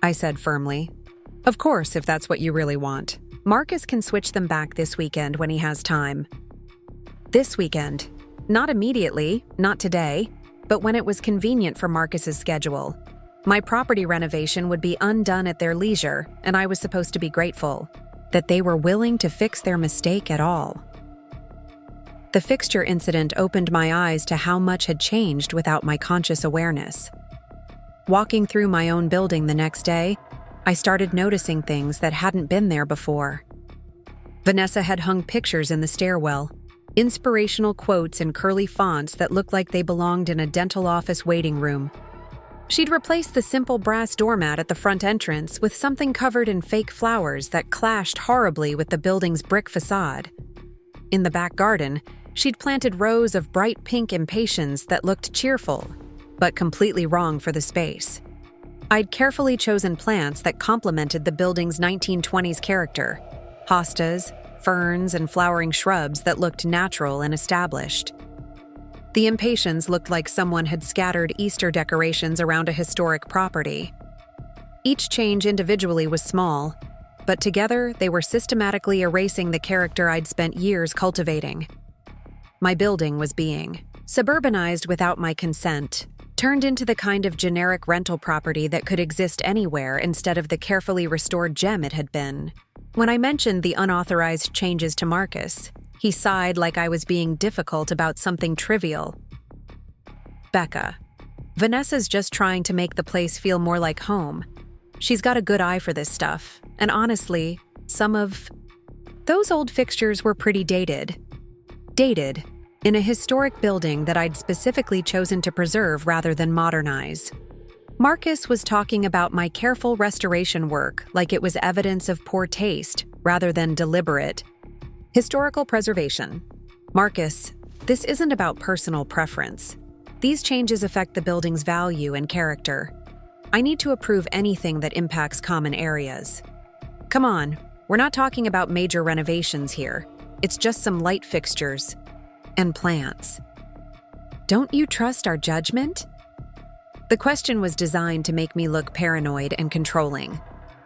I said firmly. "Of course, if that's what you really want. Marcus can switch them back this weekend when he has time." This weekend. Not immediately, not today, but when it was convenient for Marcus's schedule. My property renovation would be undone at their leisure, and I was supposed to be grateful that they were willing to fix their mistake at all. The fixture incident opened my eyes to how much had changed without my conscious awareness. Walking through my own building the next day, I started noticing things that hadn't been there before. Vanessa had hung pictures in the stairwell, inspirational quotes in curly fonts that looked like they belonged in a dental office waiting room. She'd replaced the simple brass doormat at the front entrance with something covered in fake flowers that clashed horribly with the building's brick facade. In the back garden, she'd planted rows of bright pink impatiens that looked cheerful, but completely wrong for the space. I'd carefully chosen plants that complemented the building's 1920s character: hostas, ferns, and flowering shrubs that looked natural and established. The impatiens looked like someone had scattered Easter decorations around a historic property. Each change individually was small, but together they were systematically erasing the character I'd spent years cultivating. My building was being suburbanized without my consent, turned into the kind of generic rental property that could exist anywhere instead of the carefully restored gem it had been. When I mentioned the unauthorized changes to Marcus, he sighed like I was being difficult about something trivial. "Becca, Vanessa's just trying to make the place feel more like home. She's got a good eye for this stuff, and honestly, some of those old fixtures were pretty dated. Dated, in a historic building that I'd specifically chosen to preserve rather than modernize. Marcus was talking about my careful restoration work like it was evidence of poor taste rather than deliberate historical preservation. Marcus, this isn't about personal preference. These changes affect the building's value and character. I need to approve anything that impacts common areas. Come on, we're not talking about major renovations here. It's just some light fixtures and plants. Don't you trust our judgment?" The question was designed to make me look paranoid and controlling.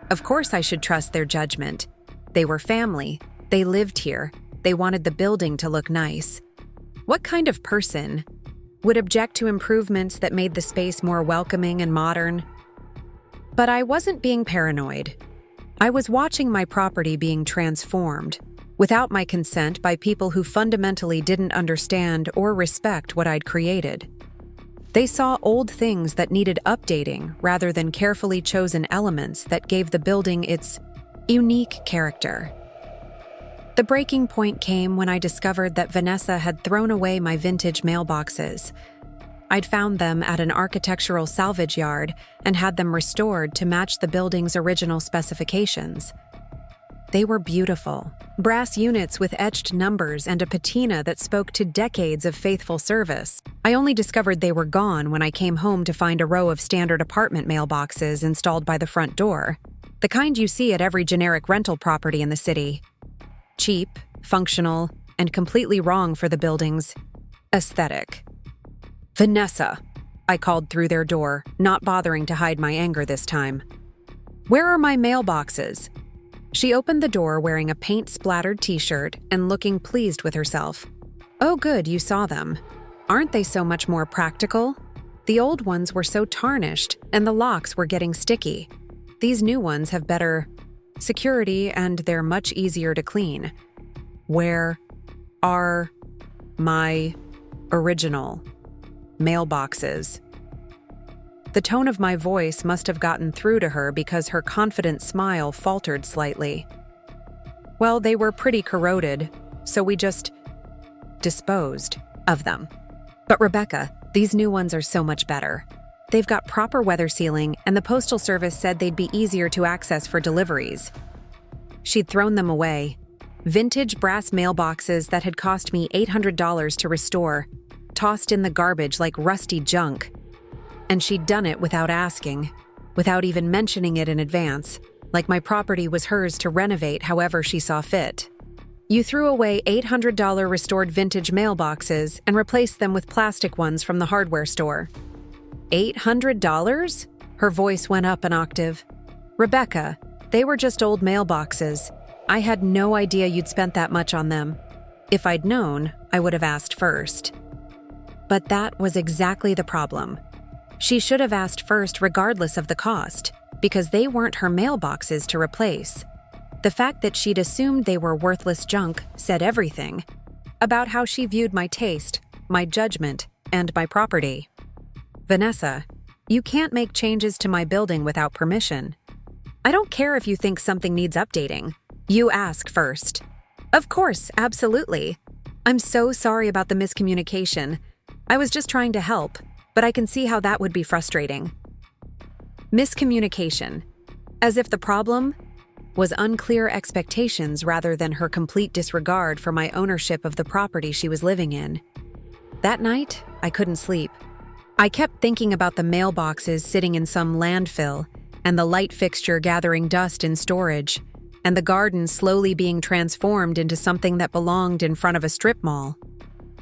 Of course I should trust their judgment. They were family. They lived here. They wanted the building to look nice. What kind of person would object to improvements that made the space more welcoming and modern? But I wasn't being paranoid. I was watching my property being transformed, without my consent, by people who fundamentally didn't understand or respect what I'd created. They saw old things that needed updating rather than carefully chosen elements that gave the building its unique character. The breaking point came when I discovered that Vanessa had thrown away my vintage mailboxes. I'd found them at an architectural salvage yard and had them restored to match the building's original specifications. They were beautiful, brass units with etched numbers and a patina that spoke to decades of faithful service. I only discovered they were gone when I came home to find a row of standard apartment mailboxes installed by the front door, the kind you see at every generic rental property in the city. Cheap, functional, and completely wrong for the building's aesthetic. "Vanessa," I called through their door, not bothering to hide my anger this time. "Where are my mailboxes?" She opened the door wearing a paint-splattered t-shirt and looking pleased with herself. "Oh good, you saw them. Aren't they so much more practical? The old ones were so tarnished, and the locks were getting sticky. These new ones have better security, and they're much easier to clean. Where are my original mailboxes?" The tone of my voice must have gotten through to her because her confident smile faltered slightly. "Well, they were pretty corroded, so we just disposed of them. But Rebecca, these new ones are so much better. They've got proper weather sealing, and the Postal Service said they'd be easier to access for deliveries." She'd thrown them away. Vintage brass mailboxes that had cost me $800 to restore, tossed in the garbage like rusty junk. And she'd done it without asking, without even mentioning it in advance, like my property was hers to renovate however she saw fit. You threw away $800 restored vintage mailboxes and replaced them with plastic ones from the hardware store. $800? Her voice went up an octave. Rebecca, they were just old mailboxes. I had no idea you'd spent that much on them. If I'd known, I would have asked first. But that was exactly the problem. She should have asked first regardless of the cost, because they weren't her mailboxes to replace. The fact that she'd assumed they were worthless junk said everything about how she viewed my taste, my judgment, and my property. Vanessa, you can't make changes to my building without permission. I don't care if you think something needs updating. You ask first. Of course, absolutely. I'm so sorry about the miscommunication. I was just trying to help, but I can see how that would be frustrating. Miscommunication. As if the problem was unclear expectations rather than her complete disregard for my ownership of the property she was living in. That night, I couldn't sleep. I kept thinking about the mailboxes sitting in some landfill, and the light fixture gathering dust in storage, and the garden slowly being transformed into something that belonged in front of a strip mall.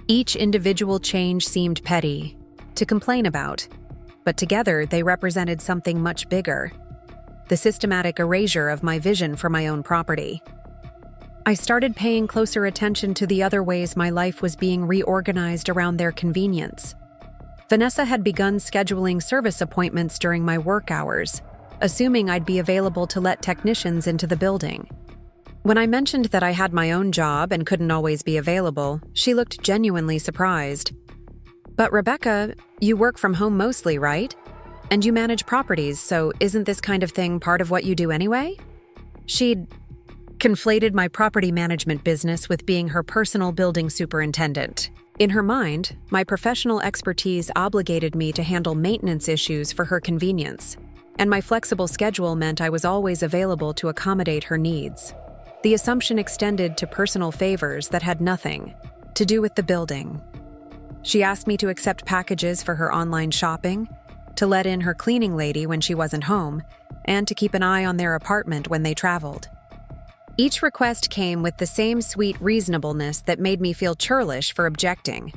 Each individual change seemed petty, to complain about, but together they represented something much bigger: the systematic erasure of my vision for my own property. I started paying closer attention to the other ways my life was being reorganized around their convenience. Vanessa had begun scheduling service appointments during my work hours, assuming I'd be available to let technicians into the building. When I mentioned that I had my own job and couldn't always be available, she looked genuinely surprised. But Rebecca, you work from home mostly, right? And you manage properties, so isn't this kind of thing part of what you do anyway? She'd conflated my property management business with being her personal building superintendent. In her mind, my professional expertise obligated me to handle maintenance issues for her convenience, and my flexible schedule meant I was always available to accommodate her needs. The assumption extended to personal favors that had nothing to do with the building. She asked me to accept packages for her online shopping, to let in her cleaning lady when she wasn't home, and to keep an eye on their apartment when they traveled. Each request came with the same sweet reasonableness that made me feel churlish for objecting.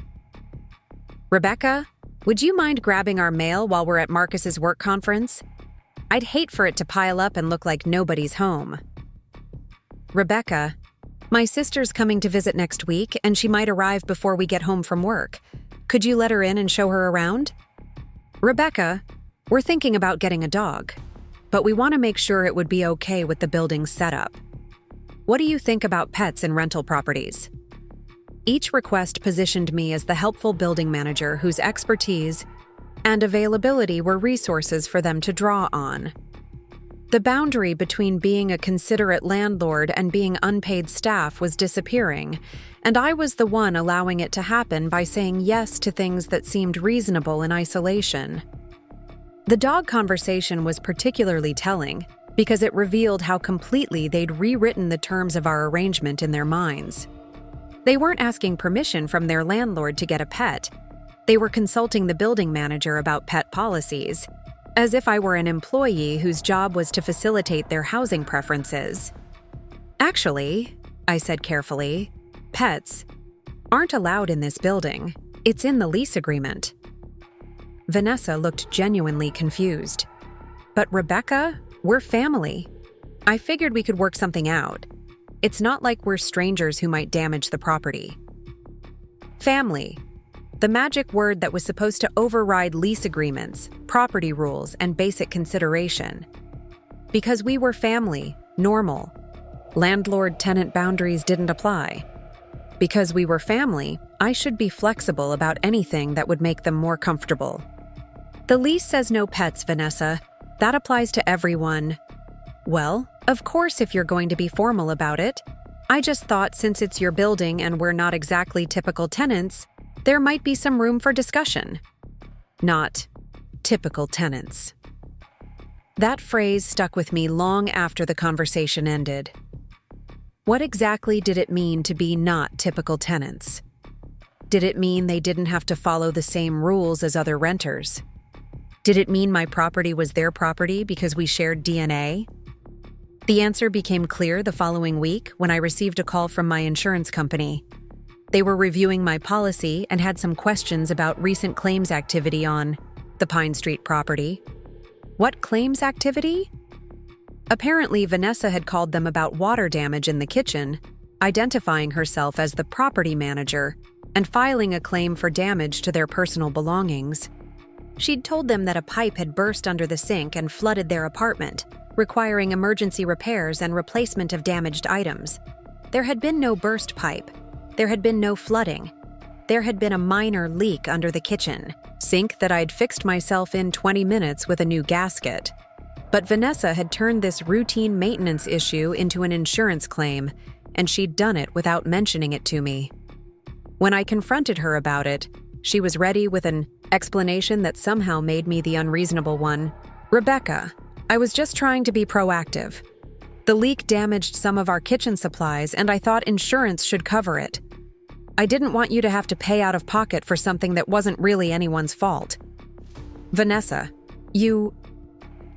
Rebecca, would you mind grabbing our mail while we're at Marcus's work conference? I'd hate for it to pile up and look like nobody's home. Rebecca, my sister's coming to visit next week, and she might arrive before we get home from work. Could you let her in and show her around? Rebecca, we're thinking about getting a dog, but we want to make sure it would be okay with the building's setup. What do you think about pets in rental properties? Each request positioned me as the helpful building manager whose expertise and availability were resources for them to draw on. The boundary between being a considerate landlord and being unpaid staff was disappearing, and I was the one allowing it to happen by saying yes to things that seemed reasonable in isolation. The dog conversation was particularly telling because it revealed how completely they'd rewritten the terms of our arrangement in their minds. They weren't asking permission from their landlord to get a pet. They were consulting the building manager about pet policies, as if I were an employee whose job was to facilitate their housing preferences. Actually, I said carefully, pets aren't allowed in this building. It's in the lease agreement. Vanessa looked genuinely confused. But Rebecca, we're family. I figured we could work something out. It's not like we're strangers who might damage the property. Family. The magic word that was supposed to override lease agreements, property rules, and basic consideration. Because we were family, normal. Landlord-tenant boundaries didn't apply. Because we were family, I should be flexible about anything that would make them more comfortable. The lease says no pets, Vanessa. That applies to everyone. Well, of course if you're going to be formal about it. I just thought since it's your building and we're not exactly typical tenants, there might be some room for discussion. Not typical tenants. That phrase stuck with me long after the conversation ended. What exactly did it mean to be not typical tenants? Did it mean they didn't have to follow the same rules as other renters? Did it mean my property was their property because we shared DNA? The answer became clear the following week when I received a call from my insurance company. They were reviewing my policy and had some questions about recent claims activity on the Pine Street property. What claims activity? Apparently, Vanessa had called them about water damage in the kitchen, identifying herself as the property manager and filing a claim for damage to their personal belongings. She'd told them that a pipe had burst under the sink and flooded their apartment, requiring emergency repairs and replacement of damaged items. There had been no burst pipe. There had been no flooding. There had been a minor leak under the kitchen sink that I'd fixed myself in 20 minutes with a new gasket. But Vanessa had turned this routine maintenance issue into an insurance claim, and she'd done it without mentioning it to me. When I confronted her about it, she was ready with an explanation that somehow made me the unreasonable one. "Rebecca, I was just trying to be proactive. The leak damaged some of our kitchen supplies, and I thought insurance should cover it. I didn't want you to have to pay out of pocket for something that wasn't really anyone's fault." "Vanessa, you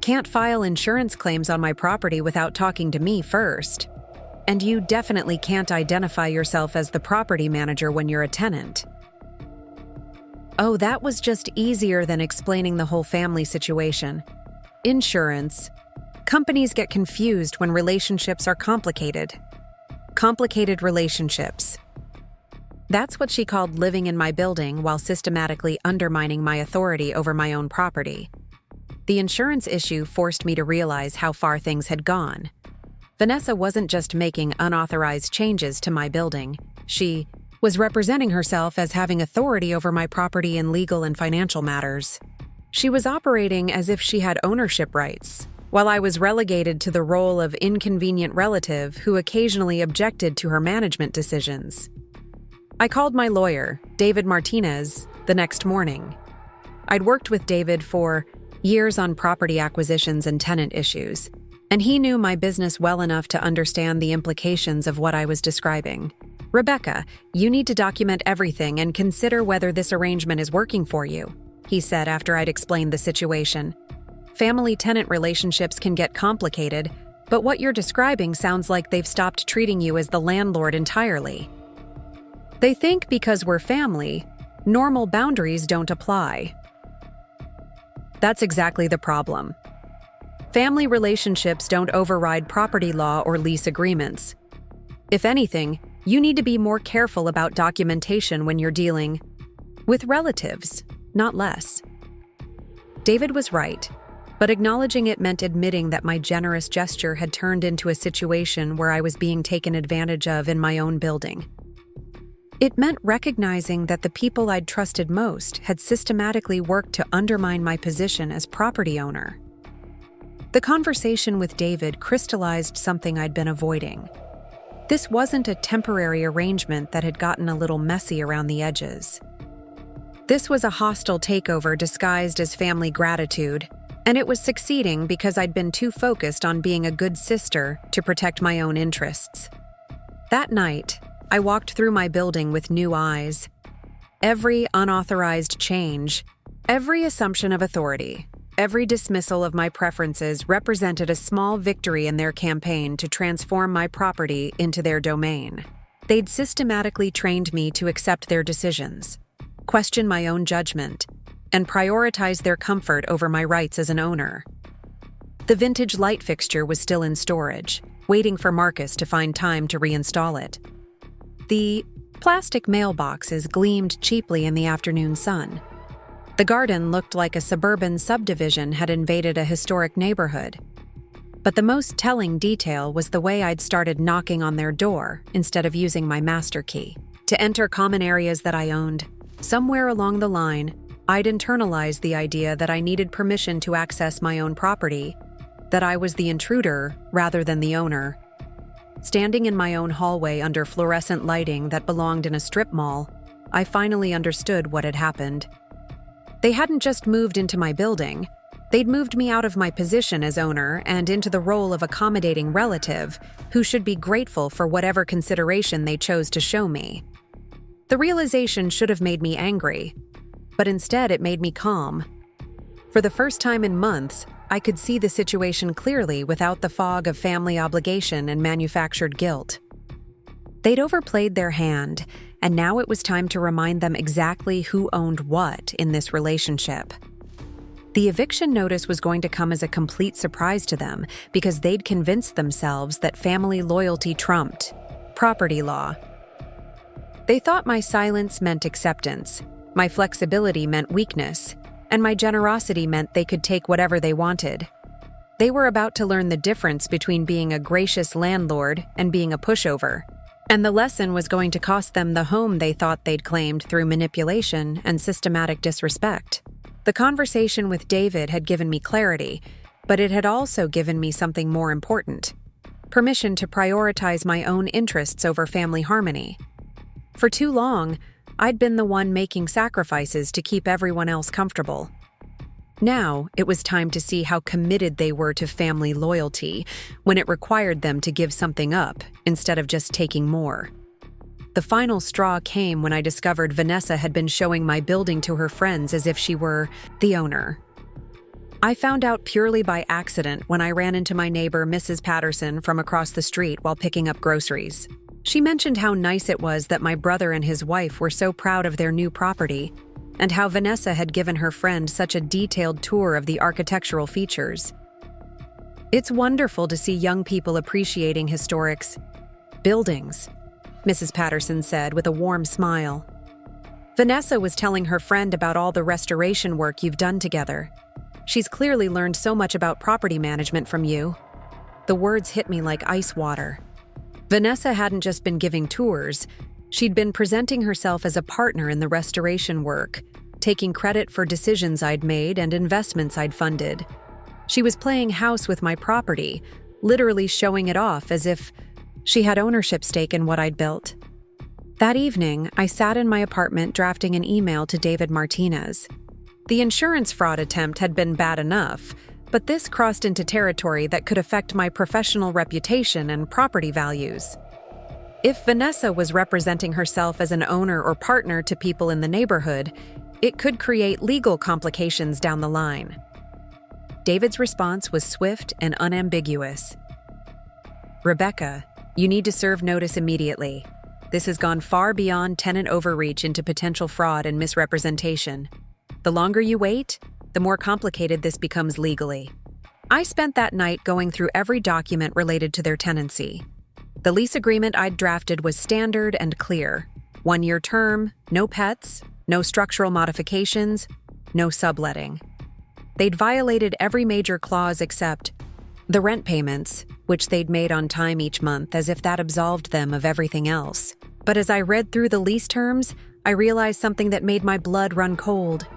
can't file insurance claims on my property without talking to me first. And you definitely can't identify yourself as the property manager when you're a tenant." Oh, that was just easier than explaining the whole family situation. Insurance. Companies get confused when relationships are complicated. Complicated relationships. That's what she called living in my building while systematically undermining my authority over my own property. The insurance issue forced me to realize how far things had gone. Vanessa wasn't just making unauthorized changes to my building. She was representing herself as having authority over my property in legal and financial matters. She was operating as if she had ownership rights, while I was relegated to the role of inconvenient relative who occasionally objected to her management decisions. I called my lawyer, David Martinez, the next morning. I'd worked with David for years on property acquisitions and tenant issues, and he knew my business well enough to understand the implications of what I was describing. "Rebecca, you need to document everything and consider whether this arrangement is working for you," he said after I'd explained the situation. "Family-tenant relationships can get complicated, but what you're describing sounds like they've stopped treating you as the landlord entirely. They think because we're family, normal boundaries don't apply." That's exactly the problem. Family relationships don't override property law or lease agreements. If anything, you need to be more careful about documentation when you're dealing with relatives, not less. David was right, but acknowledging it meant admitting that my generous gesture had turned into a situation where I was being taken advantage of in my own building. It meant recognizing that the people I'd trusted most had systematically worked to undermine my position as property owner. The conversation with David crystallized something I'd been avoiding. This wasn't a temporary arrangement that had gotten a little messy around the edges. This was a hostile takeover disguised as family gratitude, and it was succeeding because I'd been too focused on being a good sister to protect my own interests. That night, I walked through my building with new eyes. Every unauthorized change, every assumption of authority, every dismissal of my preferences represented a small victory in their campaign to transform my property into their domain. They'd systematically trained me to accept their decisions, question my own judgment, and prioritize their comfort over my rights as an owner. The vintage light fixture was still in storage, waiting for Marcus to find time to reinstall it. The plastic mailboxes gleamed cheaply in the afternoon sun. The garden looked like a suburban subdivision had invaded a historic neighborhood. But the most telling detail was the way I'd started knocking on their door instead of using my master key to enter common areas that I owned. Somewhere along the line, I'd internalized the idea that I needed permission to access my own property, that I was the intruder rather than the owner. Standing in my own hallway under fluorescent lighting that belonged in a strip mall, I finally understood what had happened. They hadn't just moved into my building, They'd moved me out of my position as owner and into the role of accommodating relative who should be grateful for whatever consideration they chose to show me. The realization should have made me angry, but instead it made me calm. For the first time in months, I could see the situation clearly without the fog of family obligation and manufactured guilt. They'd overplayed their hand, and now it was time to remind them exactly who owned what in this relationship. The eviction notice was going to come as a complete surprise to them because they'd convinced themselves that family loyalty trumped property law. They thought my silence meant acceptance, my flexibility meant weakness, and my generosity meant they could take whatever they wanted. They were about to learn the difference between being a gracious landlord and being a pushover, and the lesson was going to cost them the home they thought they'd claimed through manipulation and systematic disrespect. The conversation with David had given me clarity, but it had also given me something more important: permission to prioritize my own interests over family harmony. For too long, I'd been the one making sacrifices to keep everyone else comfortable. Now, it was time to see how committed they were to family loyalty when it required them to give something up instead of just taking more. The final straw came when I discovered Vanessa had been showing my building to her friends as if she were the owner. I found out purely by accident when I ran into my neighbor, Mrs. Patterson, from across the street while picking up groceries. She mentioned how nice it was that my brother and his wife were so proud of their new property, and how Vanessa had given her friend such a detailed tour of the architectural features. It's wonderful to see young people appreciating historic buildings, Mrs. Patterson said with a warm smile. Vanessa was telling her friend about all the restoration work you've done together. She's clearly learned so much about property management from you. The words hit me like ice water. Vanessa hadn't just been giving tours, she'd been presenting herself as a partner in the restoration work, taking credit for decisions I'd made and investments I'd funded. She was playing house with my property, literally showing it off as if she had ownership stake in what I'd built. That evening, I sat in my apartment drafting an email to David Martinez. The insurance fraud attempt had been bad enough, but this crossed into territory that could affect my professional reputation and property values. If Vanessa was representing herself as an owner or partner to people in the neighborhood, it could create legal complications down the line. David's response was swift and unambiguous. "Rebecca, you need to serve notice immediately. This has gone far beyond tenant overreach into potential fraud and misrepresentation. The longer you wait, the more complicated this becomes legally." I spent that night going through every document related to their tenancy. The lease agreement I'd drafted was standard and clear. 1-year term, no pets, no structural modifications, no subletting. They'd violated every major clause except the rent payments, which they'd made on time each month, as if that absolved them of everything else. But as I read through the lease terms, I realized something that made my blood run cold.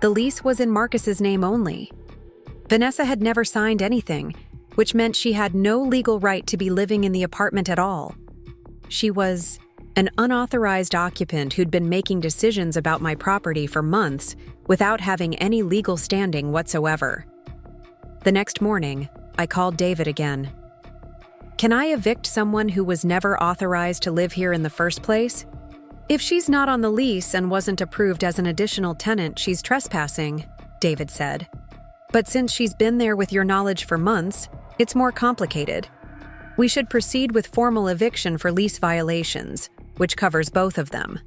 The lease was in Marcus's name only. Vanessa had never signed anything, which meant she had no legal right to be living in the apartment at all. She was an unauthorized occupant who'd been making decisions about my property for months without having any legal standing whatsoever. The next morning, I called David again. "Can I evict someone who was never authorized to live here in the first place? If she's not on the lease and wasn't approved as an additional tenant, she's trespassing," David said. "But since she's been there with your knowledge for months, it's more complicated. We should proceed with formal eviction for lease violations, which covers both of them."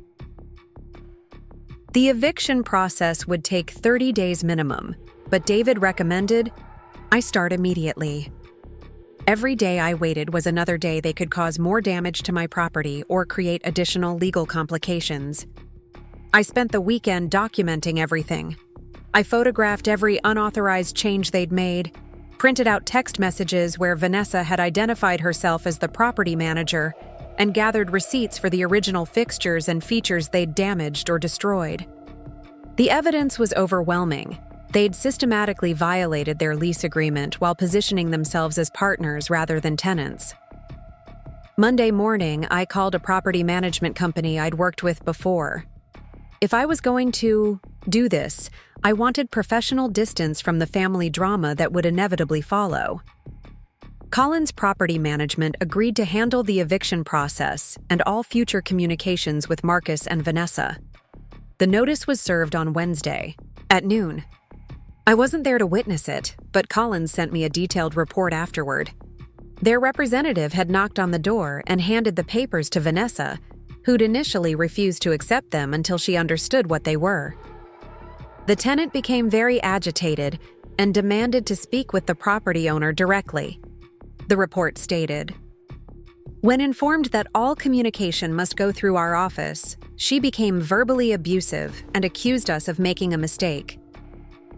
The eviction process would take 30 days minimum, but David recommended I start immediately. Every day I waited was another day they could cause more damage to my property or create additional legal complications. I spent the weekend documenting everything. I photographed every unauthorized change they'd made, printed out text messages where Vanessa had identified herself as the property manager, and gathered receipts for the original fixtures and features they'd damaged or destroyed. The evidence was overwhelming. They'd systematically violated their lease agreement while positioning themselves as partners rather than tenants. Monday morning, I called a property management company I'd worked with before. If I was going to do this, I wanted professional distance from the family drama that would inevitably follow. Colin's property management agreed to handle the eviction process and all future communications with Marcus and Vanessa. The notice was served on Wednesday, at noon. I wasn't there to witness it, but Collins sent me a detailed report afterward. Their representative had knocked on the door and handed the papers to Vanessa, who'd initially refused to accept them until she understood what they were. The tenant became very agitated and demanded to speak with the property owner directly. The report stated, "When informed that all communication must go through our office, she became verbally abusive and accused us of making a mistake.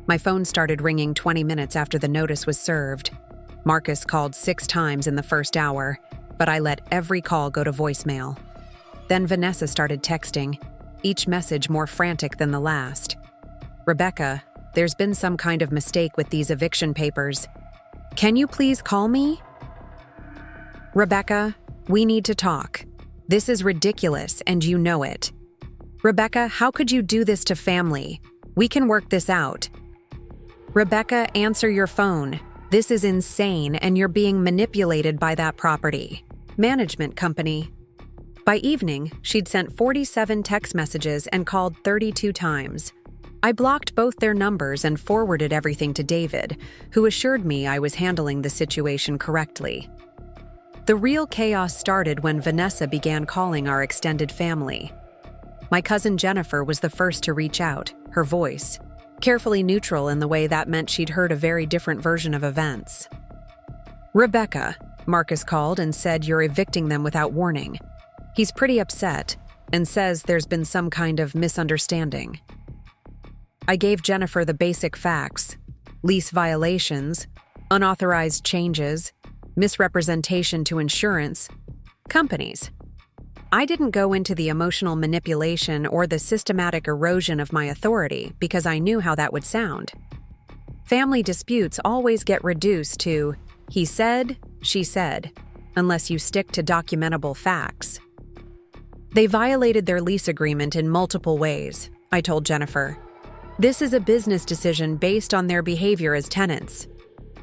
My phone started ringing 20 minutes after the notice was served. Marcus called 6 times in the first hour, but I let every call go to voicemail. Then Vanessa started texting, each message more frantic than the last. Rebecca, there's been some kind of mistake with these eviction papers. Can you please call me? Rebecca, we need to talk. This is ridiculous and you know it. Rebecca, how could you do this to family? We can work this out. Rebecca, answer your phone. This is insane and you're being manipulated by that property management company." By evening, she'd sent 47 text messages and called 32 times. I blocked both their numbers and forwarded everything to David, who assured me I was handling the situation correctly. The real chaos started when Vanessa began calling our extended family. My cousin Jennifer was the first to reach out, her voice carefully neutral in the way that meant she'd heard a very different version of events. Rebecca, Marcus called and said you're evicting them without warning. He's pretty upset and says there's been some kind of misunderstanding. I gave Jennifer the basic facts: lease violations, unauthorized changes, misrepresentation to insurance companies. I didn't go into the emotional manipulation or the systematic erosion of my authority because I knew how that would sound. Family disputes always get reduced to he said, she said, unless you stick to documentable facts. They violated their lease agreement in multiple ways, I told Jennifer. This is a business decision based on their behavior as tenants.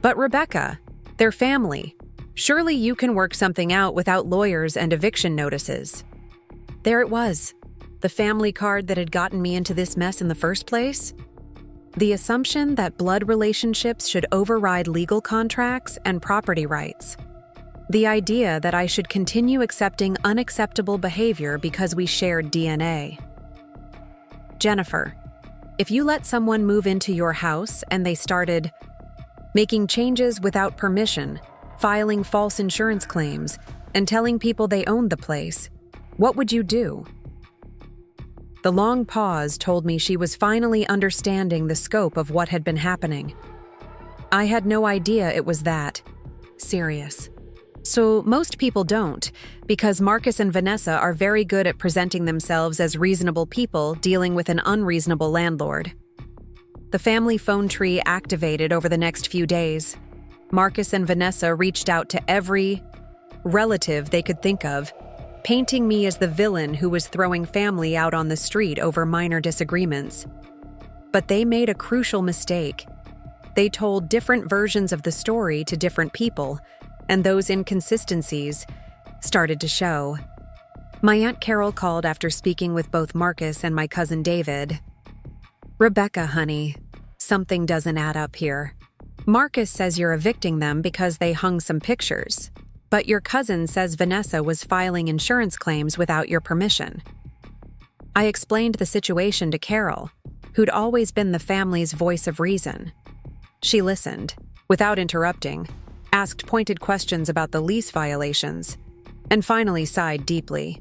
But Rebecca, they're family. Surely you can work something out without lawyers and eviction notices. There it was, the family card that had gotten me into this mess in the first place. The assumption that blood relationships should override legal contracts and property rights. The idea that I should continue accepting unacceptable behavior because we shared DNA. Jennifer, if you let someone move into your house and they started making changes without permission, filing false insurance claims, and telling people they owned the place, what would you do? The long pause told me she was finally understanding the scope of what had been happening. I had no idea it was that serious. So most people don't, because Marcus and Vanessa are very good at presenting themselves as reasonable people dealing with an unreasonable landlord. The family phone tree activated over the next few days. Marcus and Vanessa reached out to every relative they could think of, painting me as the villain who was throwing family out on the street over minor disagreements. But they made a crucial mistake. They told different versions of the story to different people, and those inconsistencies started to show. My Aunt Carol called after speaking with both Marcus and my cousin David. Rebecca, honey, something doesn't add up here. Marcus says you're evicting them because they hung some pictures, but your cousin says Vanessa was filing insurance claims without your permission. I explained the situation to Carol, who'd always been the family's voice of reason. She listened, without interrupting, asked pointed questions about the lease violations, and finally sighed deeply.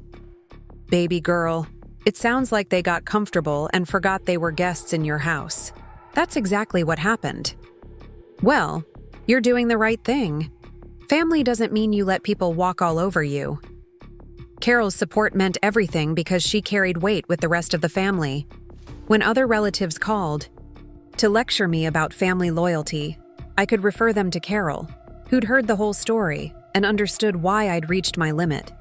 Baby girl, it sounds like they got comfortable and forgot they were guests in your house. That's exactly what happened. Well, you're doing the right thing. Family doesn't mean you let people walk all over you. Carol's support meant everything because she carried weight with the rest of the family. When other relatives called to lecture me about family loyalty, I could refer them to Carol, who'd heard the whole story and understood why I'd reached my limit.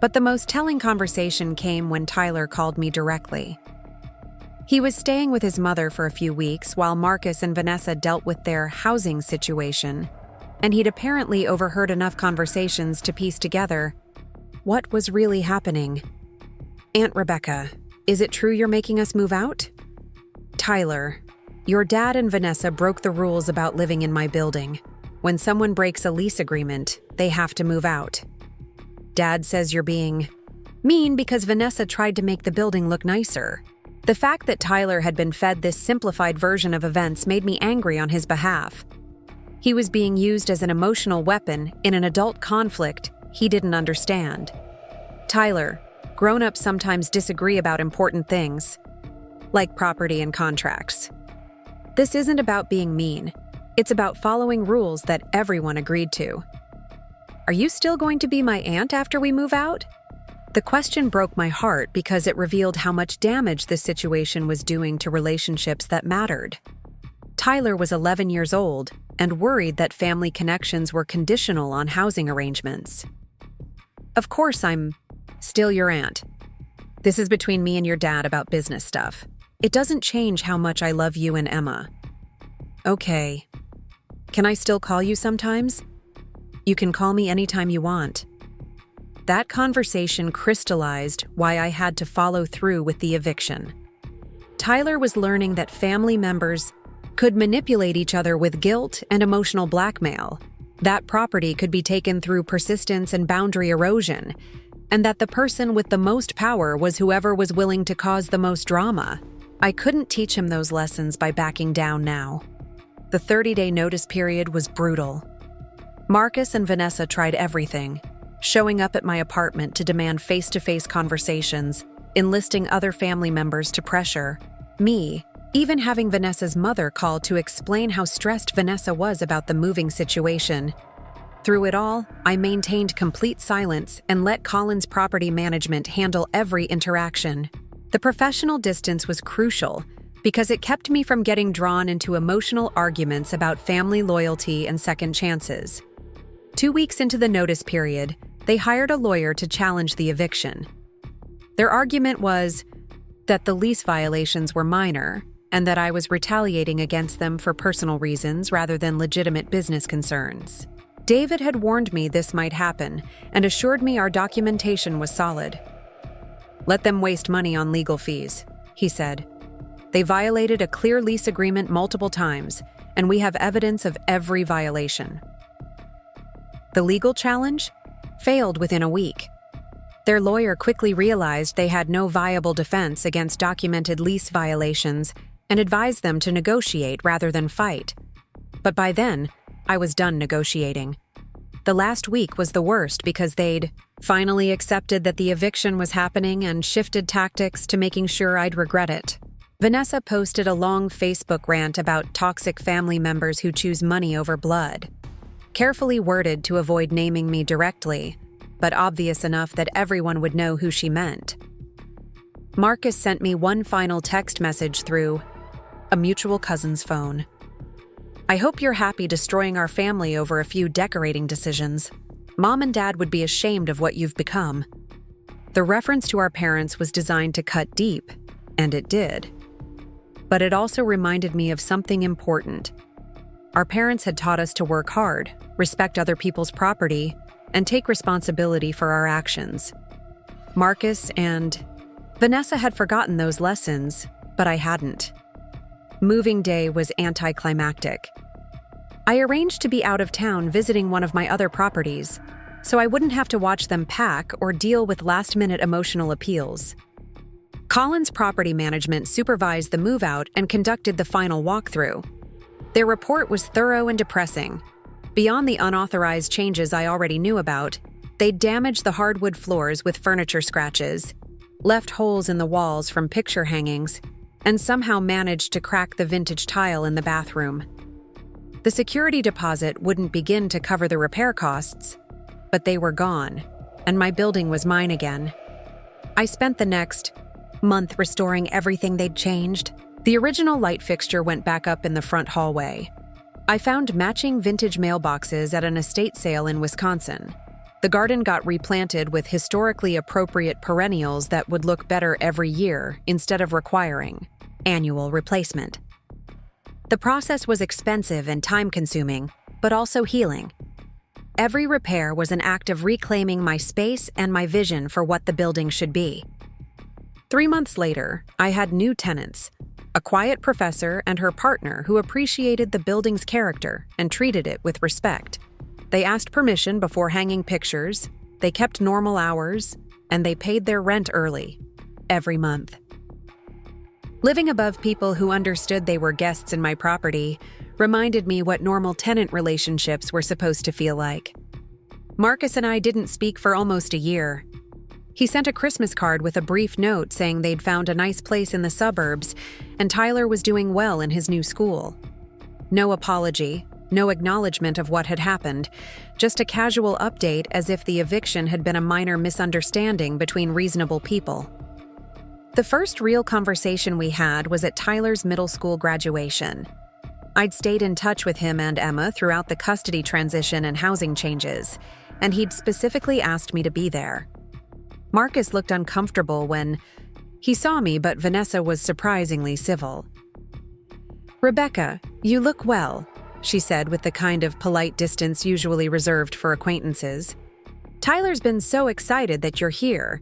But the most telling conversation came when Tyler called me directly. He was staying with his mother for a few weeks while Marcus and Vanessa dealt with their housing situation, and he'd apparently overheard enough conversations to piece together what was really happening. "Aunt Rebecca, is it true you're making us move out?" "Tyler, your dad and Vanessa broke the rules about living in my building. When someone breaks a lease agreement, they have to move out. Dad says you're being mean because Vanessa tried to make the building look nicer." The fact that Tyler had been fed this simplified version of events made me angry on his behalf. He was being used as an emotional weapon in an adult conflict he didn't understand. "Tyler, grown-ups sometimes disagree about important things, like property and contracts. This isn't about being mean. It's about following rules that everyone agreed to. Are you still going to be my aunt after we move out?" The question broke my heart because it revealed how much damage this situation was doing to relationships that mattered. Tyler was 11 years old and worried that family connections were conditional on housing arrangements. "Of course, I'm still your aunt. This is between me and your dad about business stuff. It doesn't change how much I love you and Emma." "Okay. Can I still call you sometimes?" "You can call me anytime you want." That conversation crystallized why I had to follow through with the eviction. Tyler was learning that family members could manipulate each other with guilt and emotional blackmail, that property could be taken through persistence and boundary erosion, and that the person with the most power was whoever was willing to cause the most drama. I couldn't teach him those lessons by backing down now. The 30-day notice period was brutal. Marcus and Vanessa tried everything, showing up at my apartment to demand face-to-face conversations, enlisting other family members to pressure me, even having Vanessa's mother call to explain how stressed Vanessa was about the moving situation. Through it all, I maintained complete silence and let Collins Property Management handle every interaction. The professional distance was crucial because it kept me from getting drawn into emotional arguments about family loyalty and second chances. 2 weeks into the notice period, they hired a lawyer to challenge the eviction. Their argument was that the lease violations were minor and that I was retaliating against them for personal reasons rather than legitimate business concerns. David had warned me this might happen and assured me our documentation was solid. "Let them waste money on legal fees," he said. "They violated a clear lease agreement multiple times, and we have evidence of every violation." The legal challenge failed within a week. Their lawyer quickly realized they had no viable defense against documented lease violations and advised them to negotiate rather than fight. But by then, I was done negotiating. The last week was the worst because they'd finally accepted that the eviction was happening and shifted tactics to making sure I'd regret it. Vanessa posted a long Facebook rant about toxic family members who choose money over blood. Carefully worded to avoid naming me directly, but obvious enough that everyone would know who she meant. Marcus sent me one final text message through a mutual cousin's phone. "I hope you're happy destroying our family over a few decorating decisions. Mom and Dad would be ashamed of what you've become." The reference to our parents was designed to cut deep, and it did. But it also reminded me of something important. Our parents had taught us to work hard, respect other people's property, and take responsibility for our actions. Marcus and Vanessa had forgotten those lessons, but I hadn't. Moving day was anticlimactic. I arranged to be out of town visiting one of my other properties, so I wouldn't have to watch them pack or deal with last-minute emotional appeals. Collins Property Management supervised the move-out and conducted the final walkthrough. Their report was thorough and depressing. Beyond the unauthorized changes I already knew about, they'd damaged the hardwood floors with furniture scratches, left holes in the walls from picture hangings, and somehow managed to crack the vintage tile in the bathroom. The security deposit wouldn't begin to cover the repair costs, but they were gone, and my building was mine again. I spent the next month restoring everything they'd changed. The original light fixture went back up in the front hallway. I found matching vintage mailboxes at an estate sale in Wisconsin. The garden got replanted with historically appropriate perennials that would look better every year instead of requiring annual replacement. The process was expensive and time-consuming, but also healing. Every repair was an act of reclaiming my space and my vision for what the building should be. 3 months later, I had new tenants, a quiet professor and her partner who appreciated the building's character and treated it with respect. They asked permission before hanging pictures, they kept normal hours, and they paid their rent early, every month. Living above people who understood they were guests in my property reminded me what normal tenant relationships were supposed to feel like. Marcus and I didn't speak for almost a year. He sent a Christmas card with a brief note saying they'd found a nice place in the suburbs and Tyler was doing well in his new school. No apology, no acknowledgement of what had happened, just a casual update as if the eviction had been a minor misunderstanding between reasonable people. The first real conversation we had was at Tyler's middle school graduation. I'd stayed in touch with him and Emma throughout the custody transition and housing changes, and he'd specifically asked me to be there. Marcus looked uncomfortable when he saw me, but Vanessa was surprisingly civil. "Rebecca, you look well," she said with the kind of polite distance usually reserved for acquaintances. "Tyler's been so excited that you're here."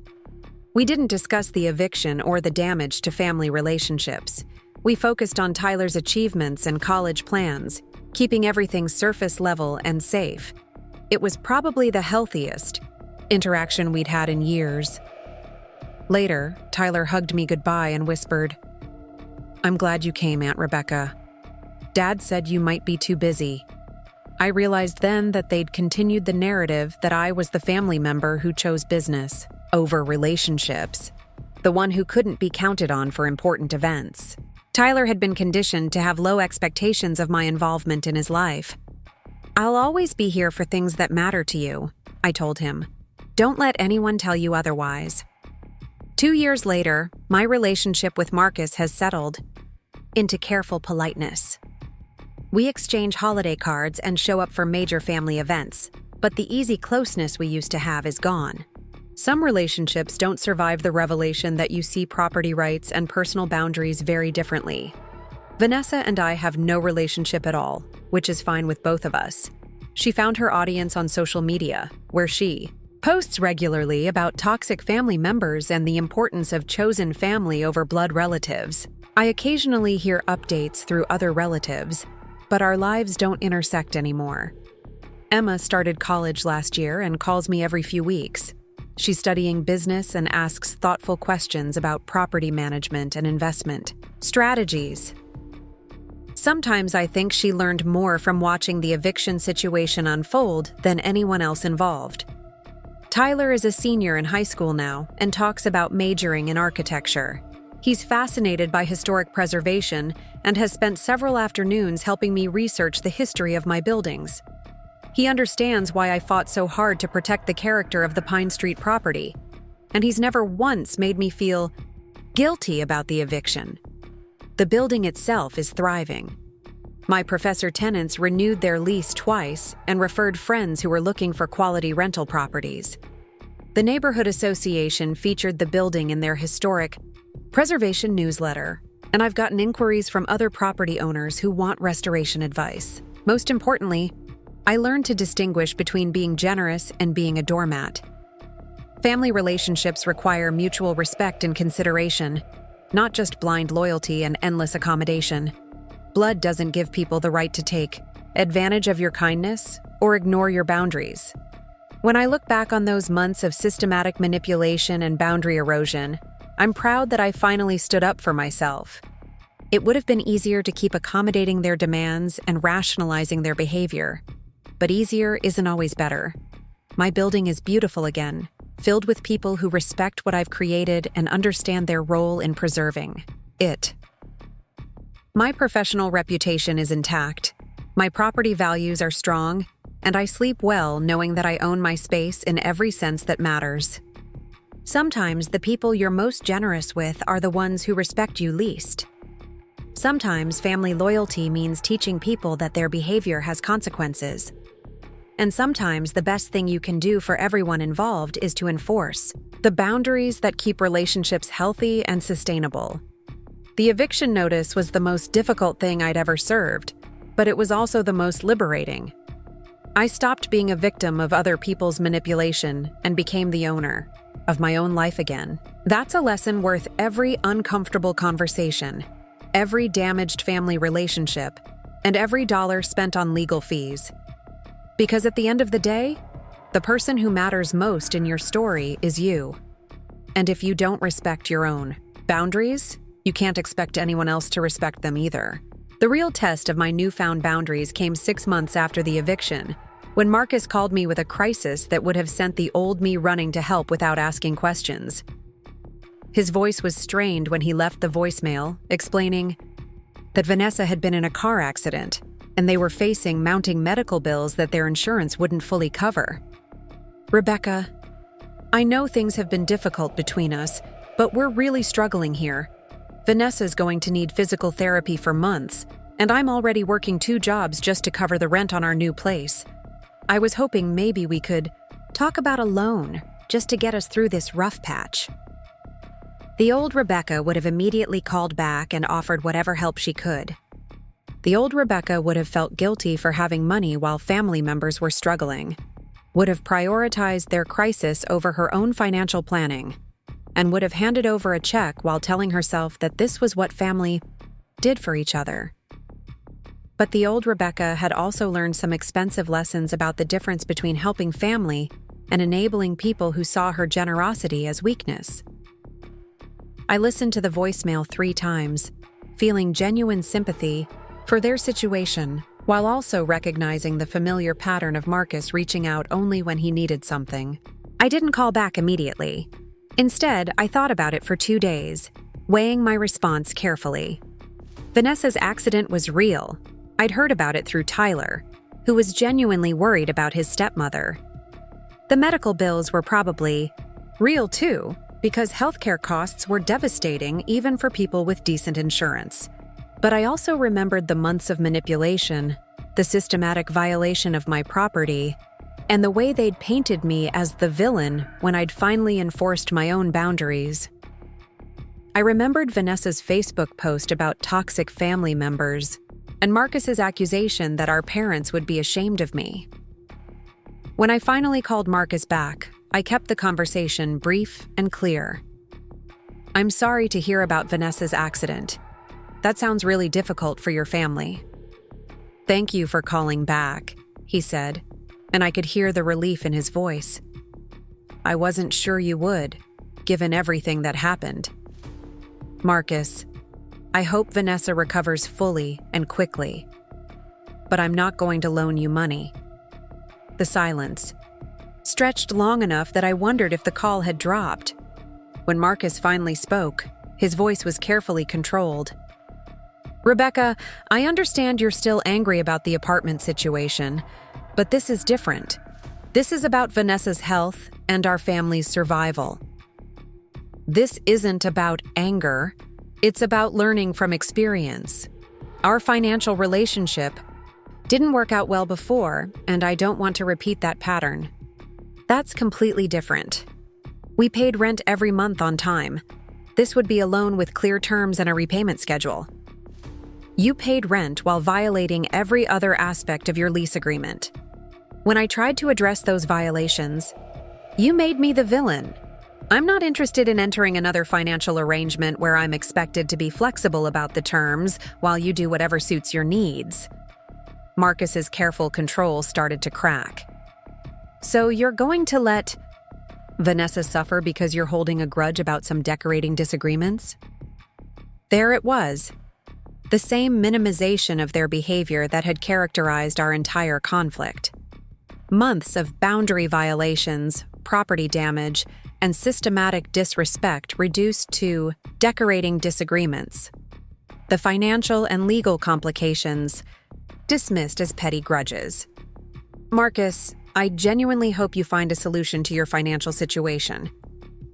We didn't discuss the eviction or the damage to family relationships. We focused on Tyler's achievements and college plans, keeping everything surface level and safe. It was probably the healthiest interaction we'd had in years. Later, Tyler hugged me goodbye and whispered, "I'm glad you came, Aunt Rebecca. Dad said you might be too busy." I realized then that they'd continued the narrative that I was the family member who chose business over relationships, the one who couldn't be counted on for important events. Tyler had been conditioned to have low expectations of my involvement in his life. "I'll always be here for things that matter to you," I told him. "Don't let anyone tell you otherwise." 2 years later, my relationship with Marcus has settled into careful politeness. We exchange holiday cards and show up for major family events, but the easy closeness we used to have is gone. Some relationships don't survive the revelation that you see property rights and personal boundaries very differently. Vanessa and I have no relationship at all, which is fine with both of us. She found her audience on social media, where she posts regularly about toxic family members and the importance of chosen family over blood relatives. I occasionally hear updates through other relatives, but our lives don't intersect anymore. Emma started college last year and calls me every few weeks. She's studying business and asks thoughtful questions about property management and investment strategies. Sometimes I think she learned more from watching the eviction situation unfold than anyone else involved. Tyler is a senior in high school now and talks about majoring in architecture. He's fascinated by historic preservation and has spent several afternoons helping me research the history of my buildings. He understands why I fought so hard to protect the character of the Pine Street property, and he's never once made me feel guilty about the eviction. The building itself is thriving. My professor tenants renewed their lease twice and referred friends who were looking for quality rental properties. The neighborhood association featured the building in their historic preservation newsletter, and I've gotten inquiries from other property owners who want restoration advice. Most importantly, I learned to distinguish between being generous and being a doormat. Family relationships require mutual respect and consideration, not just blind loyalty and endless accommodation. Blood doesn't give people the right to take advantage of your kindness or ignore your boundaries. When I look back on those months of systematic manipulation and boundary erosion, I'm proud that I finally stood up for myself. It would have been easier to keep accommodating their demands and rationalizing their behavior. But easier isn't always better. My building is beautiful again, filled with people who respect what I've created and understand their role in preserving it. My professional reputation is intact. My property values are strong, and I sleep well knowing that I own my space in every sense that matters. Sometimes the people you're most generous with are the ones who respect you least. Sometimes family loyalty means teaching people that their behavior has consequences. and sometimes the best thing you can do for everyone involved is to enforce the boundaries that keep relationships healthy and sustainable. The eviction notice was the most difficult thing I'd ever served, but it was also the most liberating. I stopped being a victim of other people's manipulation and became the owner of my own life again. That's a lesson worth every uncomfortable conversation, every damaged family relationship, and every dollar spent on legal fees. Because at the end of the day, the person who matters most in your story is you. And if you don't respect your own boundaries, you can't expect anyone else to respect them either. The real test of my newfound boundaries came 6 months after the eviction, when Marcus called me with a crisis that would have sent the old me running to help without asking questions. His voice was strained when he left the voicemail, explaining that Vanessa had been in a car accident, and they were facing mounting medical bills that their insurance wouldn't fully cover. "Rebecca, I know things have been difficult between us, but we're really struggling here. Vanessa's going to need physical therapy for months, and I'm already working 2 jobs just to cover the rent on our new place. I was hoping maybe we could talk about a loan just to get us through this rough patch." The old Rebecca would have immediately called back and offered whatever help she could. The old Rebecca would have felt guilty for having money while family members were struggling, would have prioritized their crisis over her own financial planning, and would have handed over a check while telling herself that this was what family did for each other. But the old Rebecca had also learned some expensive lessons about the difference between helping family and enabling people who saw her generosity as weakness. I listened to the voicemail 3 times, feeling genuine sympathy for their situation, while also recognizing the familiar pattern of Marcus reaching out only when he needed something. I didn't call back immediately. Instead, I thought about it for 2 days, weighing my response carefully. Vanessa's accident was real. I'd heard about it through Tyler, who was genuinely worried about his stepmother. The medical bills were probably real too, because healthcare costs were devastating even for people with decent insurance. But I also remembered the months of manipulation, the systematic violation of my property, and the way they'd painted me as the villain when I'd finally enforced my own boundaries. I remembered Vanessa's Facebook post about toxic family members, and Marcus's accusation that our parents would be ashamed of me. When I finally called Marcus back, I kept the conversation brief and clear. "I'm sorry to hear about Vanessa's accident. That sounds really difficult for your family." "Thank you for calling back," he said, and I could hear the relief in his voice. "I wasn't sure you would, given everything that happened. Marcus, I hope Vanessa recovers fully and quickly, but I'm not going to loan you money." The silence stretched long enough that I wondered if the call had dropped. When Marcus finally spoke, his voice was carefully controlled. "Rebecca, I understand you're still angry about the apartment situation, but this is different. This is about Vanessa's health and our family's survival. This isn't about anger. It's about learning from experience. Our financial relationship didn't work out well before, and I don't want to repeat that pattern. That's completely different. We paid rent every month on time. This would be a loan with clear terms and a repayment schedule. You paid rent while violating every other aspect of your lease agreement. When I tried to address those violations, you made me the villain. I'm not interested in entering another financial arrangement where I'm expected to be flexible about the terms while you do whatever suits your needs." Marcus's careful control started to crack. "So you're going to let Vanessa suffer because you're holding a grudge about some decorating disagreements?" There it was. The same minimization of their behavior that had characterized our entire conflict. Months of boundary violations, property damage, and systematic disrespect reduced to decorating disagreements. The financial and legal complications dismissed as petty grudges. "Marcus, I genuinely hope you find a solution to your financial situation.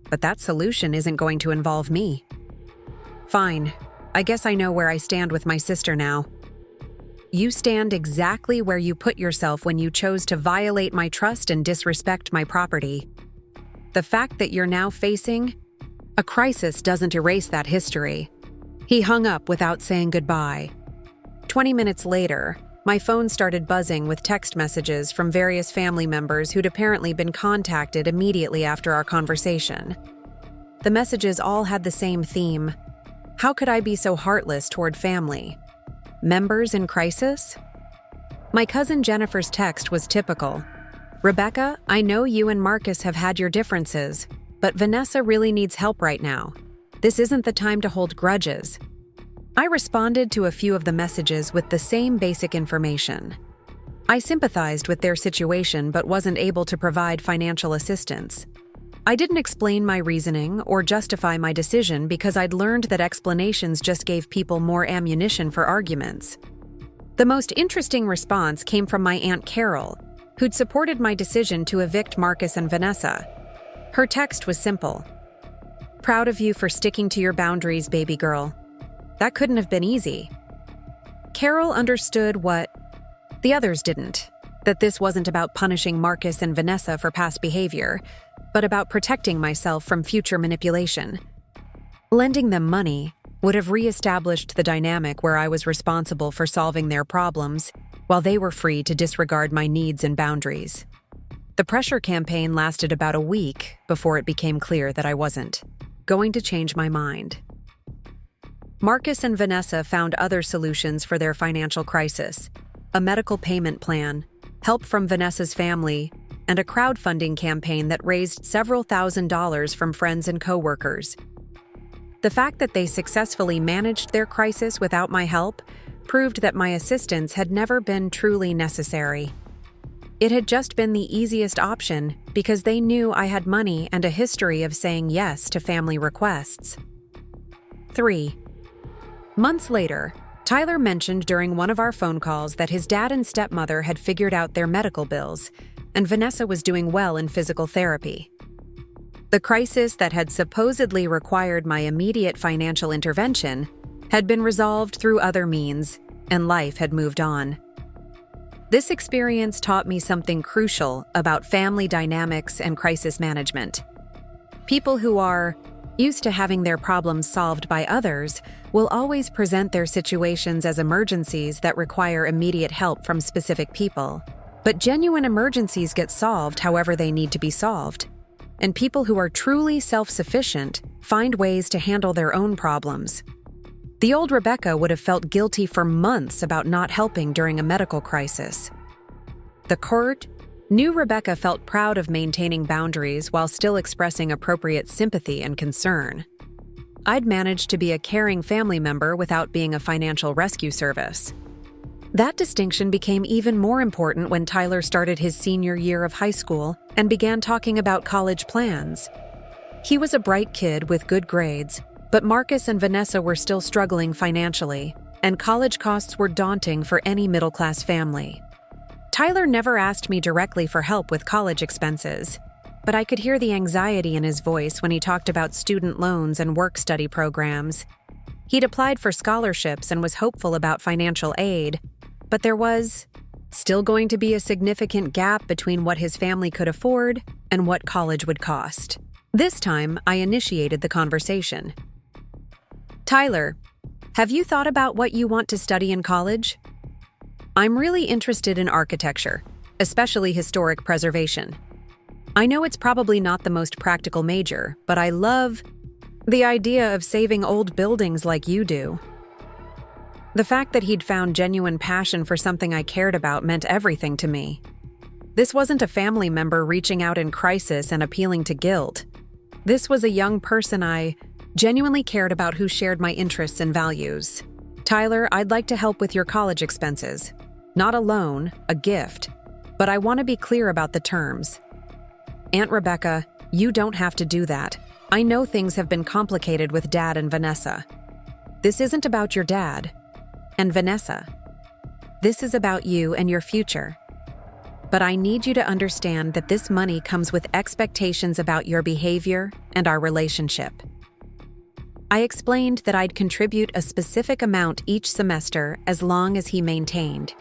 But that solution isn't going to involve me." "Fine. I guess I know where I stand with my sister now." You stand exactly where you put yourself when you chose to violate my trust and disrespect my property. The fact that you're now facing a crisis doesn't erase that history." He hung up without saying goodbye. 20 minutes later, my phone started buzzing with text messages from various family members who'd apparently been contacted immediately after our conversation. The messages all had the same theme. How could I be so heartless toward family? Members in crisis? My cousin Jennifer's text was typical. "Rebecca, I know you and Marcus have had your differences, but Vanessa really needs help right now. This isn't the time to hold grudges." I responded to a few of the messages with the same basic information. I sympathized with their situation but wasn't able to provide financial assistance. I didn't explain my reasoning or justify my decision because I'd learned that explanations just gave people more ammunition for arguments. The most interesting response came from my Aunt Carol, who'd supported my decision to evict Marcus and Vanessa. Her text was simple. "Proud of you for sticking to your boundaries, baby girl. That couldn't have been easy." Carol understood what the others didn't, that this wasn't about punishing Marcus and Vanessa for past behavior, but about protecting myself from future manipulation. Lending them money would have re-established the dynamic where I was responsible for solving their problems, while they were free to disregard my needs and boundaries. The pressure campaign lasted about a week before it became clear that I wasn't going to change my mind. Marcus and Vanessa found other solutions for their financial crisis: a medical payment plan, help from Vanessa's family, and a crowdfunding campaign that raised several $1,000s from friends and coworkers. The fact that they successfully managed their crisis without my help proved that my assistance had never been truly necessary. It had just been the easiest option because they knew I had money and a history of saying yes to family requests. 3. Months later, Tyler mentioned during one of our phone calls that his dad and stepmother had figured out their medical bills, and Vanessa was doing well in physical therapy. The crisis that had supposedly required my immediate financial intervention had been resolved through other means, and life had moved on. This experience taught me something crucial about family dynamics and crisis management. People who are used to having their problems solved by others will always present their situations as emergencies that require immediate help from specific people. But genuine emergencies get solved however they need to be solved. And people who are truly self-sufficient find ways to handle their own problems. The old Rebecca would have felt guilty for months about not helping during a medical crisis. The court new Rebecca felt proud of maintaining boundaries while still expressing appropriate sympathy and concern. I'd managed to be a caring family member without being a financial rescue service. That distinction became even more important when Tyler started his senior year of high school and began talking about college plans. He was a bright kid with good grades, but Marcus and Vanessa were still struggling financially, and college costs were daunting for any middle-class family. Tyler never asked me directly for help with college expenses, but I could hear the anxiety in his voice when he talked about student loans and work-study programs. He'd applied for scholarships and was hopeful about financial aid, but there was still going to be a significant gap between what his family could afford and what college would cost. This time, I initiated the conversation. "Tyler, have you thought about what you want to study in college?" "I'm really interested in architecture, especially historic preservation. I know it's probably not the most practical major, but I love the idea of saving old buildings like you do." The fact that he'd found genuine passion for something I cared about meant everything to me. This wasn't a family member reaching out in crisis and appealing to guilt. This was a young person I genuinely cared about who shared my interests and values. "Tyler, I'd like to help with your college expenses. Not a loan, a gift. But I want to be clear about the terms. Aunt Rebecca, you don't have to do that. I know things have been complicated with Dad and Vanessa. This isn't about your dad and Vanessa. This is about you and your future. But I need you to understand that this money comes with expectations about your behavior and our relationship." I explained that I'd contribute a specific amount each semester as long as he maintained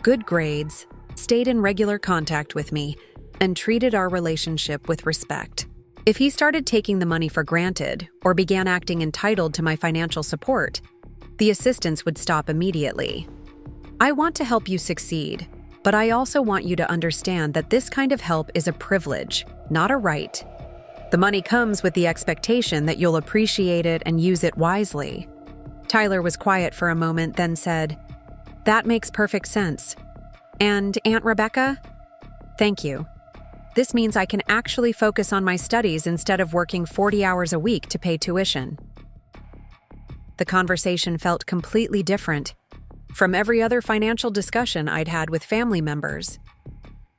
good grades, stayed in regular contact with me, and treated our relationship with respect. If he started taking the money for granted or began acting entitled to my financial support, the assistance would stop immediately. I want to help you succeed, but I also want you to understand that this kind of help is a privilege, not a right. The money comes with the expectation that you'll appreciate it and use it wisely. Tyler was quiet for a moment, then said, "That makes perfect sense. And Aunt Rebecca? Thank you. This means I can actually focus on my studies instead of working 40 hours a week to pay tuition." The conversation felt completely different from every other financial discussion I'd had with family members.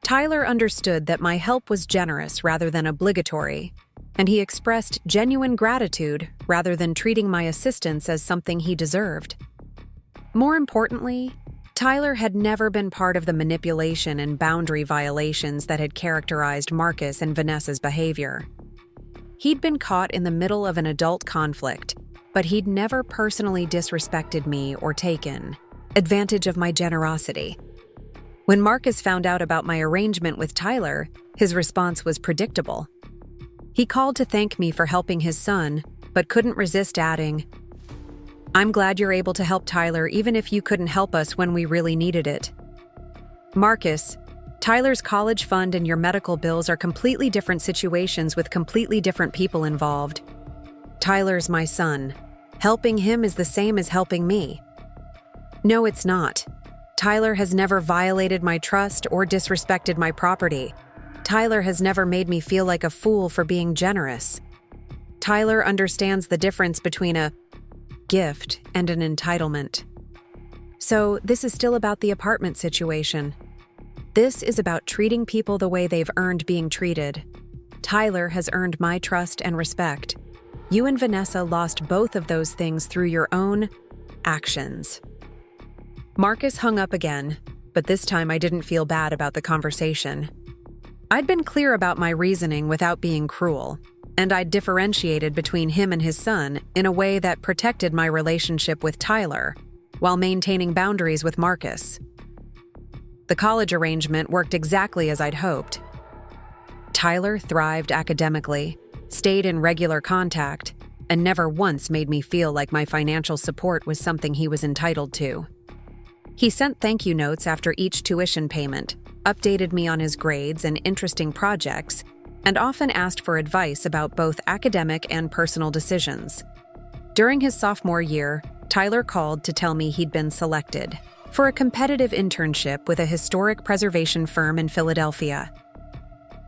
Tyler understood that my help was generous rather than obligatory, and he expressed genuine gratitude rather than treating my assistance as something he deserved. More importantly, Tyler had never been part of the manipulation and boundary violations that had characterized Marcus and Vanessa's behavior. He'd been caught in the middle of an adult conflict, but he'd never personally disrespected me or taken advantage of my generosity. When Marcus found out about my arrangement with Tyler, his response was predictable. He called to thank me for helping his son, but couldn't resist adding, "I'm glad you're able to help Tyler even if you couldn't help us when we really needed it." Marcus, Tyler's college fund and your medical bills are completely different situations with completely different people involved. Tyler's my son. Helping him is the same as helping me. No, it's not. Tyler has never violated my trust or disrespected my property. Tyler has never made me feel like a fool for being generous. Tyler understands the difference between a gift and an entitlement. So this is still about the apartment situation. This is about treating people the way they've earned being treated. Tyler has earned my trust and respect. You and Vanessa lost both of those things through your own actions. Marcus hung up again, but this time I didn't feel bad about the conversation. I'd been clear about my reasoning without being cruel, and I'd differentiated between him and his son in a way that protected my relationship with Tyler while maintaining boundaries with Marcus. The college arrangement worked exactly as I'd hoped. Tyler thrived academically, stayed in regular contact, and never once made me feel like my financial support was something he was entitled to. He sent thank you notes after each tuition payment, updated me on his grades and interesting projects, and often asked for advice about both academic and personal decisions. During his sophomore year, Tyler called to tell me he'd been selected for a competitive internship with a historic preservation firm in Philadelphia.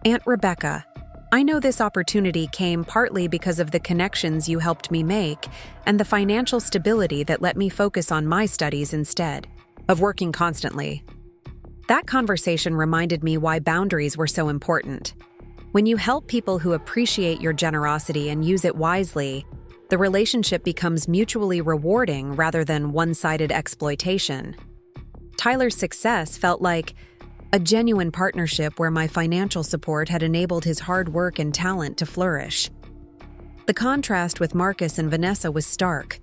"Aunt Rebecca, I know this opportunity came partly because of the connections you helped me make and the financial stability that let me focus on my studies instead of working constantly." That conversation reminded me why boundaries were so important. When you help people who appreciate your generosity and use it wisely, the relationship becomes mutually rewarding rather than one-sided exploitation. Tyler's success felt like a genuine partnership where my financial support had enabled his hard work and talent to flourish. The contrast with Marcus and Vanessa was stark.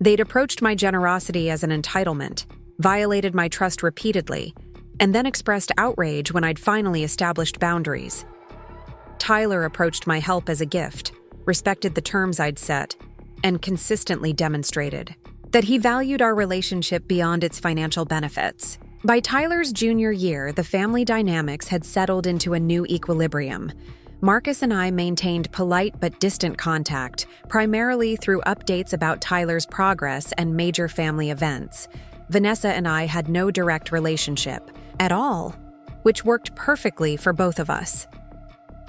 They'd approached my generosity as an entitlement, violated my trust repeatedly, and then expressed outrage when I'd finally established boundaries. Tyler approached my help as a gift, respected the terms I'd set, and consistently demonstrated that he valued our relationship beyond its financial benefits. By Tyler's junior year, the family dynamics had settled into a new equilibrium. Marcus and I maintained polite but distant contact, primarily through updates about Tyler's progress and major family events. Vanessa and I had no direct relationship at all, which worked perfectly for both of us.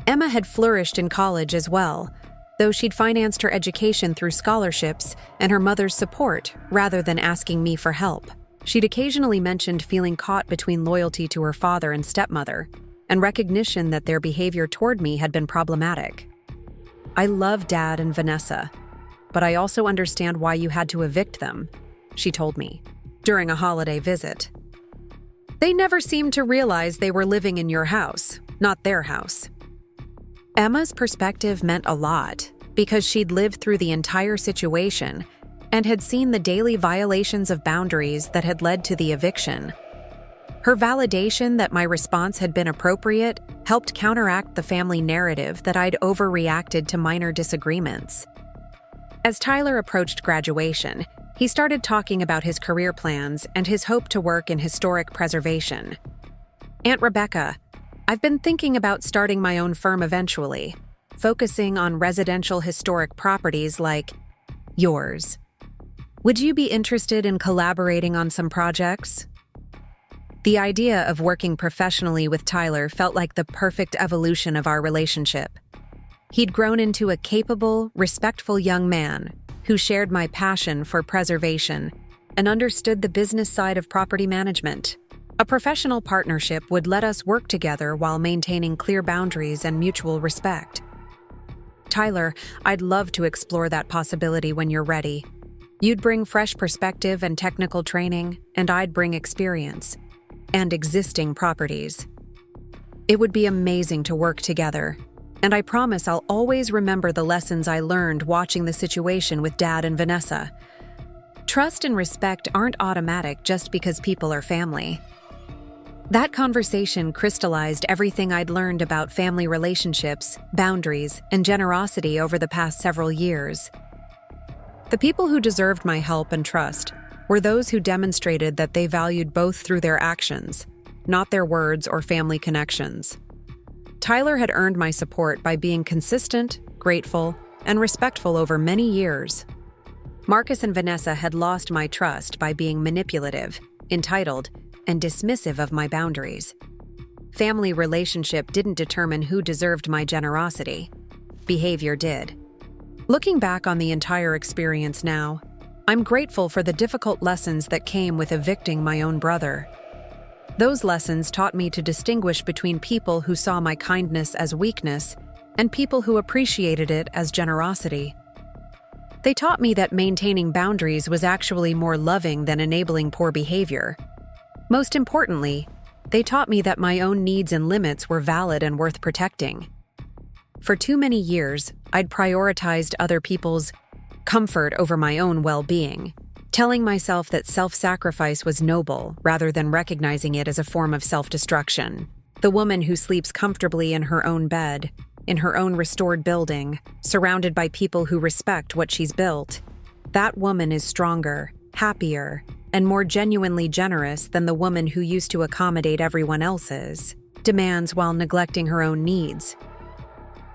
Emma had flourished in college as well, though she'd financed her education through scholarships and her mother's support rather than asking me for help. She'd occasionally mentioned feeling caught between loyalty to her father and stepmother, and recognition that their behavior toward me had been problematic. "I love Dad and Vanessa, but I also understand why you had to evict them," she told me during a holiday visit. "They never seemed to realize they were living in your house, not their house." Emma's perspective meant a lot, because she'd lived through the entire situation and had seen the daily violations of boundaries that had led to the eviction. Her validation that my response had been appropriate helped counteract the family narrative that I'd overreacted to minor disagreements. As Tyler approached graduation, he started talking about his career plans and his hope to work in historic preservation. "Aunt Rebecca, I've been thinking about starting my own firm eventually, focusing on residential historic properties like yours. Would you be interested in collaborating on some projects?" The idea of working professionally with Tyler felt like the perfect evolution of our relationship. He'd grown into a capable, respectful young man who shared my passion for preservation and understood the business side of property management. A professional partnership would let us work together while maintaining clear boundaries and mutual respect. "Tyler, I'd love to explore that possibility when you're ready. You'd bring fresh perspective and technical training, and I'd bring experience and existing properties. It would be amazing to work together, and I promise I'll always remember the lessons I learned watching the situation with Dad and Vanessa. Trust and respect aren't automatic just because people are family." That conversation crystallized everything I'd learned about family relationships, boundaries, and generosity over the past several years. The people who deserved my help and trust were those who demonstrated that they valued both through their actions, not their words or family connections. Tyler had earned my support by being consistent, grateful, and respectful over many years. Marcus and Vanessa had lost my trust by being manipulative, entitled, and dismissive of my boundaries. Family relationship didn't determine who deserved my generosity. Behavior did. Looking back on the entire experience now, I'm grateful for the difficult lessons that came with evicting my own brother. Those lessons taught me to distinguish between people who saw my kindness as weakness and people who appreciated it as generosity. They taught me that maintaining boundaries was actually more loving than enabling poor behavior. Most importantly, they taught me that my own needs and limits were valid and worth protecting. For too many years, I'd prioritized other people's comfort over my own well-being, telling myself that self-sacrifice was noble rather than recognizing it as a form of self-destruction. The woman who sleeps comfortably in her own bed, in her own restored building, surrounded by people who respect what she's built, that woman is stronger, happier, and more genuinely generous than the woman who used to accommodate everyone else's demands while neglecting her own needs.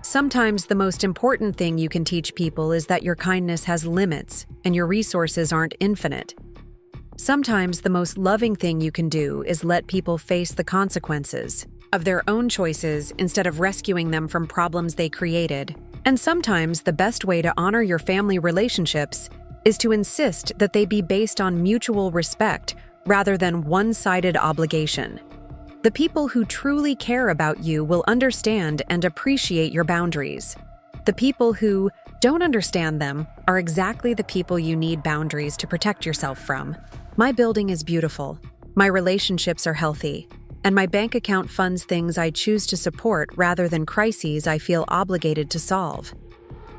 Sometimes the most important thing you can teach people is that your kindness has limits and your resources aren't infinite. Sometimes the most loving thing you can do is let people face the consequences of their own choices instead of rescuing them from problems they created. And sometimes the best way to honor your family relationships is to insist that they be based on mutual respect rather than one-sided obligation. The people who truly care about you will understand and appreciate your boundaries. The people who don't understand them are exactly the people you need boundaries to protect yourself from. My building is beautiful, my relationships are healthy, and my bank account funds things I choose to support rather than crises I feel obligated to solve.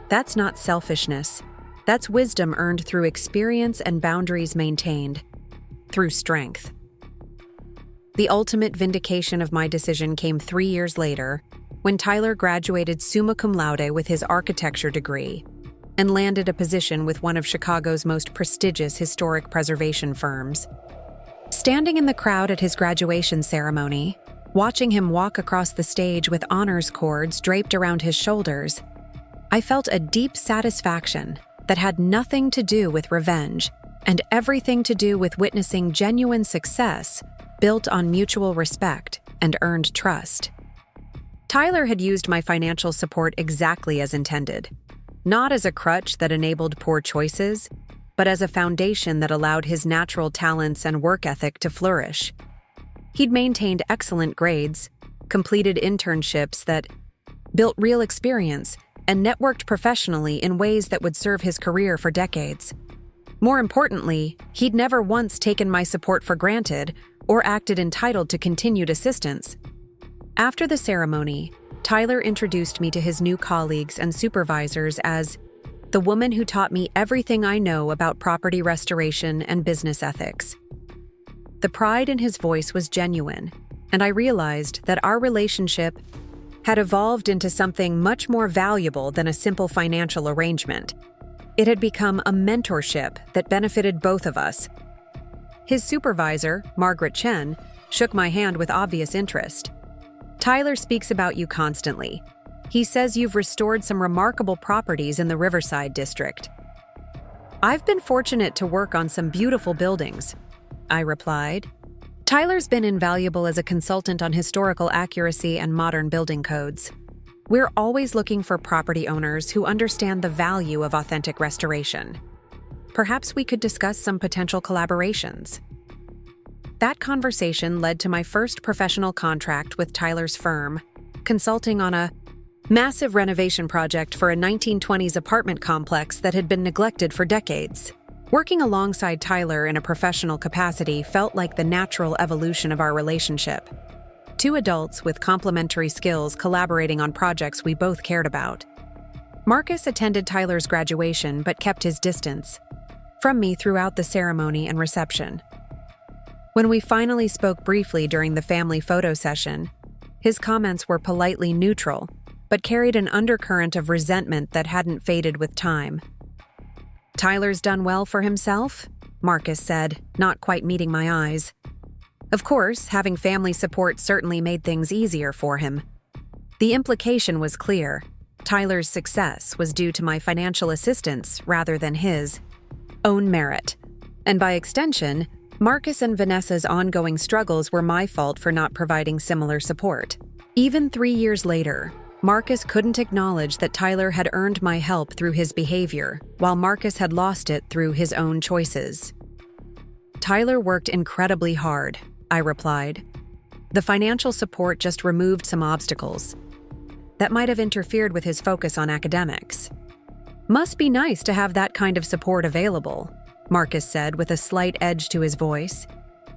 That's not selfishness. That's wisdom earned through experience and boundaries maintained through strength. The ultimate vindication of my decision came 3 years later, when Tyler graduated summa cum laude with his architecture degree and landed a position with one of Chicago's most prestigious historic preservation firms. Standing in the crowd at his graduation ceremony, watching him walk across the stage with honors cords draped around his shoulders, I felt a deep satisfaction that had nothing to do with revenge and everything to do with witnessing genuine success built on mutual respect and earned trust. Tyler had used my financial support exactly as intended, not as a crutch that enabled poor choices, but as a foundation that allowed his natural talents and work ethic to flourish. He'd maintained excellent grades, completed internships that built real experience, and networked professionally in ways that would serve his career for decades. More importantly, he'd never once taken my support for granted or acted entitled to continued assistance. After the ceremony, Tyler introduced me to his new colleagues and supervisors as the woman who taught me everything I know about property restoration and business ethics. The pride in his voice was genuine, and I realized that our relationship had evolved into something much more valuable than a simple financial arrangement. It had become a mentorship that benefited both of us. His supervisor, Rebecca Chen, shook my hand with obvious interest. Tyler speaks about you constantly. He says you've restored some remarkable properties in the Riverside district. I've been fortunate to work on some beautiful buildings, I replied. Tyler's been invaluable as a consultant on historical accuracy and modern building codes. We're always looking for property owners who understand the value of authentic restoration. Perhaps we could discuss some potential collaborations. That conversation led to my first professional contract with Tyler's firm, consulting on a massive renovation project for a 1920s apartment complex that had been neglected for decades. Working alongside Tyler in a professional capacity felt like the natural evolution of our relationship. Two adults with complementary skills collaborating on projects we both cared about. Marcus attended Tyler's graduation but kept his distance from me throughout the ceremony and reception. When we finally spoke briefly during the family photo session, his comments were politely neutral, but carried an undercurrent of resentment that hadn't faded with time. Tyler's done well for himself, Marcus said, not quite meeting my eyes. Of course, having family support certainly made things easier for him. The implication was clear. Tyler's success was due to my financial assistance rather than his own merit. And by extension, Marcus and Vanessa's ongoing struggles were my fault for not providing similar support. Even 3 years later, Marcus couldn't acknowledge that Tyler had earned my help through his behavior, while Marcus had lost it through his own choices. Tyler worked incredibly hard, I replied. The financial support just removed some obstacles that might have interfered with his focus on academics. Must be nice to have that kind of support available, Marcus said with a slight edge to his voice.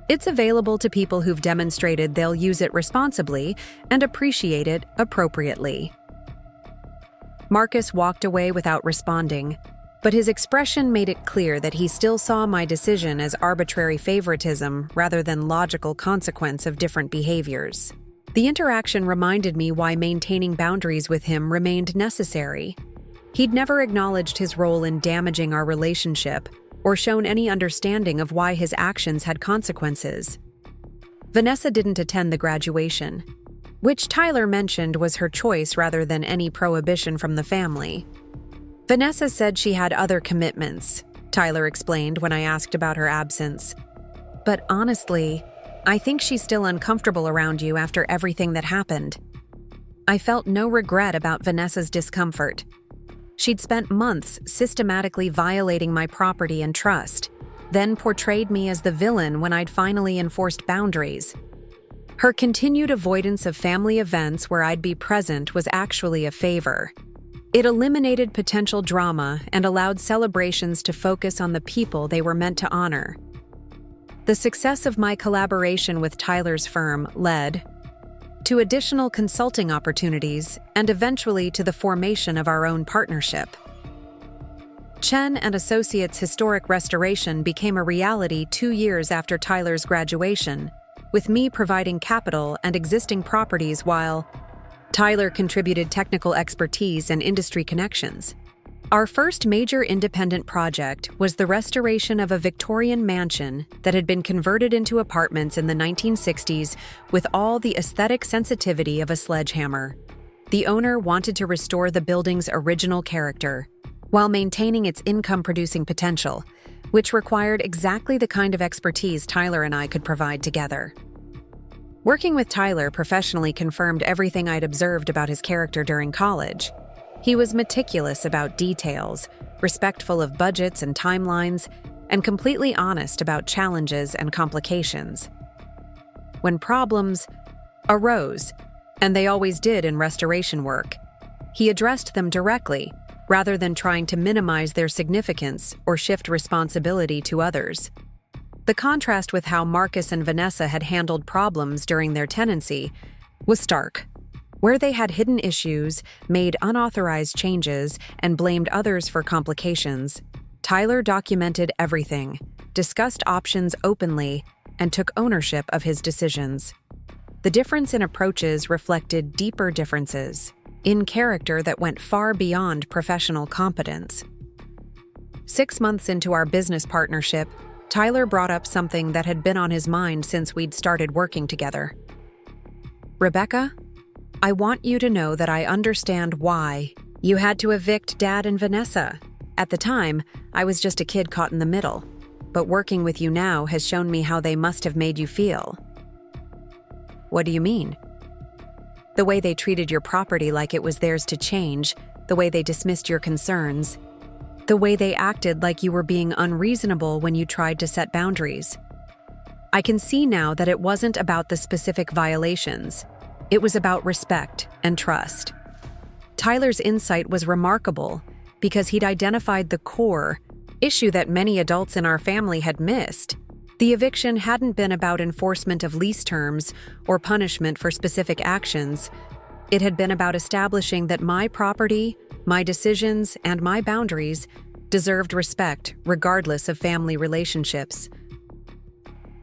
It's available to people who've demonstrated they'll use it responsibly and appreciate it appropriately. Marcus walked away without responding, but his expression made it clear that he still saw my decision as arbitrary favoritism rather than logical consequence of different behaviors. The interaction reminded me why maintaining boundaries with him remained necessary. He'd never acknowledged his role in damaging our relationship or shown any understanding of why his actions had consequences. Vanessa didn't attend the graduation, which Tyler mentioned was her choice rather than any prohibition from the family. Vanessa said she had other commitments, Tyler explained when I asked about her absence. But honestly, I think she's still uncomfortable around you after everything that happened. I felt no regret about Vanessa's discomfort. She'd spent months systematically violating my property and trust, then portrayed me as the villain when I'd finally enforced boundaries. Her continued avoidance of family events where I'd be present was actually a favor. It eliminated potential drama and allowed celebrations to focus on the people they were meant to honor. The success of my collaboration with Tyler's firm led to additional consulting opportunities and eventually to the formation of our own partnership. Chen and Associates Historic Restoration became a reality 2 years after Tyler's graduation, with me providing capital and existing properties while Tyler contributed technical expertise and industry connections. Our first major independent project was the restoration of a Victorian mansion that had been converted into apartments in the 1960s with all the aesthetic sensitivity of a sledgehammer. The owner wanted to restore the building's original character, while maintaining its income-producing potential, which required exactly the kind of expertise Tyler and I could provide together. Working with Tyler professionally confirmed everything I'd observed about his character during college. He was meticulous about details, respectful of budgets and timelines, and completely honest about challenges and complications. When problems arose, and they always did in restoration work, he addressed them directly, rather than trying to minimize their significance or shift responsibility to others. The contrast with how Marcus and Vanessa had handled problems during their tenancy was stark. Where they had hidden issues, made unauthorized changes, and blamed others for complications, Tyler documented everything, discussed options openly, and took ownership of his decisions. The difference in approaches reflected deeper differences in character that went far beyond professional competence. 6 months into our business partnership, Tyler brought up something that had been on his mind since we'd started working together. "Rebecca, I want you to know that I understand why you had to evict Dad and Vanessa. At the time, I was just a kid caught in the middle, but working with you now has shown me how they must have made you feel." "What do you mean?" "The way they treated your property like it was theirs to change, the way they dismissed your concerns, the way they acted like you were being unreasonable when you tried to set boundaries. I can see now that it wasn't about the specific violations. It was about respect and trust." Tyler's insight was remarkable because he'd identified the core issue that many adults in our family had missed. The eviction hadn't been about enforcement of lease terms or punishment for specific actions. It had been about establishing that my property, my decisions, and my boundaries deserved respect regardless of family relationships.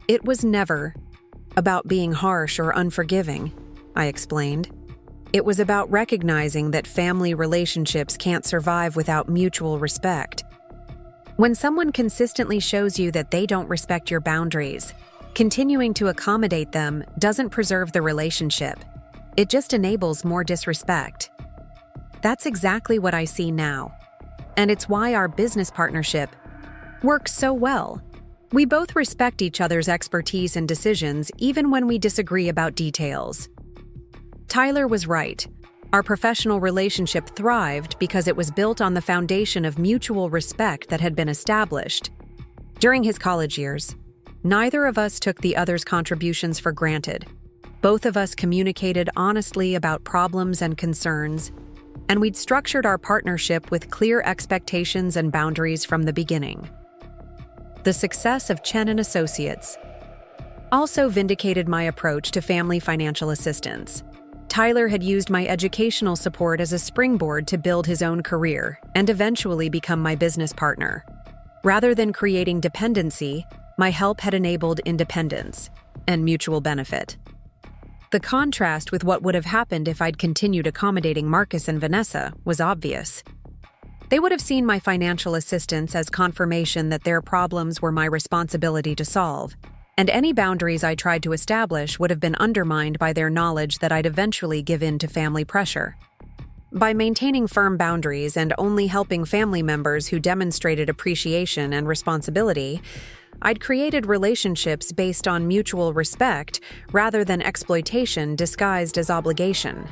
"It was never about being harsh or unforgiving," I explained. "It was about recognizing that family relationships can't survive without mutual respect. When someone consistently shows you that they don't respect your boundaries, continuing to accommodate them doesn't preserve the relationship. It just enables more disrespect." That's exactly what I see now. And it's why our business partnership works so well. We both respect each other's expertise and decisions, even when we disagree about details. Tyler was right. Our professional relationship thrived because it was built on the foundation of mutual respect that had been established. During his college years, neither of us took the other's contributions for granted. Both of us communicated honestly about problems and concerns, and we'd structured our partnership with clear expectations and boundaries from the beginning. The success of Chen and Associates also vindicated my approach to family financial assistance. Tyler had used my educational support as a springboard to build his own career and eventually become my business partner. Rather than creating dependency, my help had enabled independence and mutual benefit. The contrast with what would have happened if I'd continued accommodating Marcus and Vanessa was obvious. They would have seen my financial assistance as confirmation that their problems were my responsibility to solve, and any boundaries I tried to establish would have been undermined by their knowledge that I'd eventually give in to family pressure. By maintaining firm boundaries and only helping family members who demonstrated appreciation and responsibility, I'd created relationships based on mutual respect rather than exploitation disguised as obligation.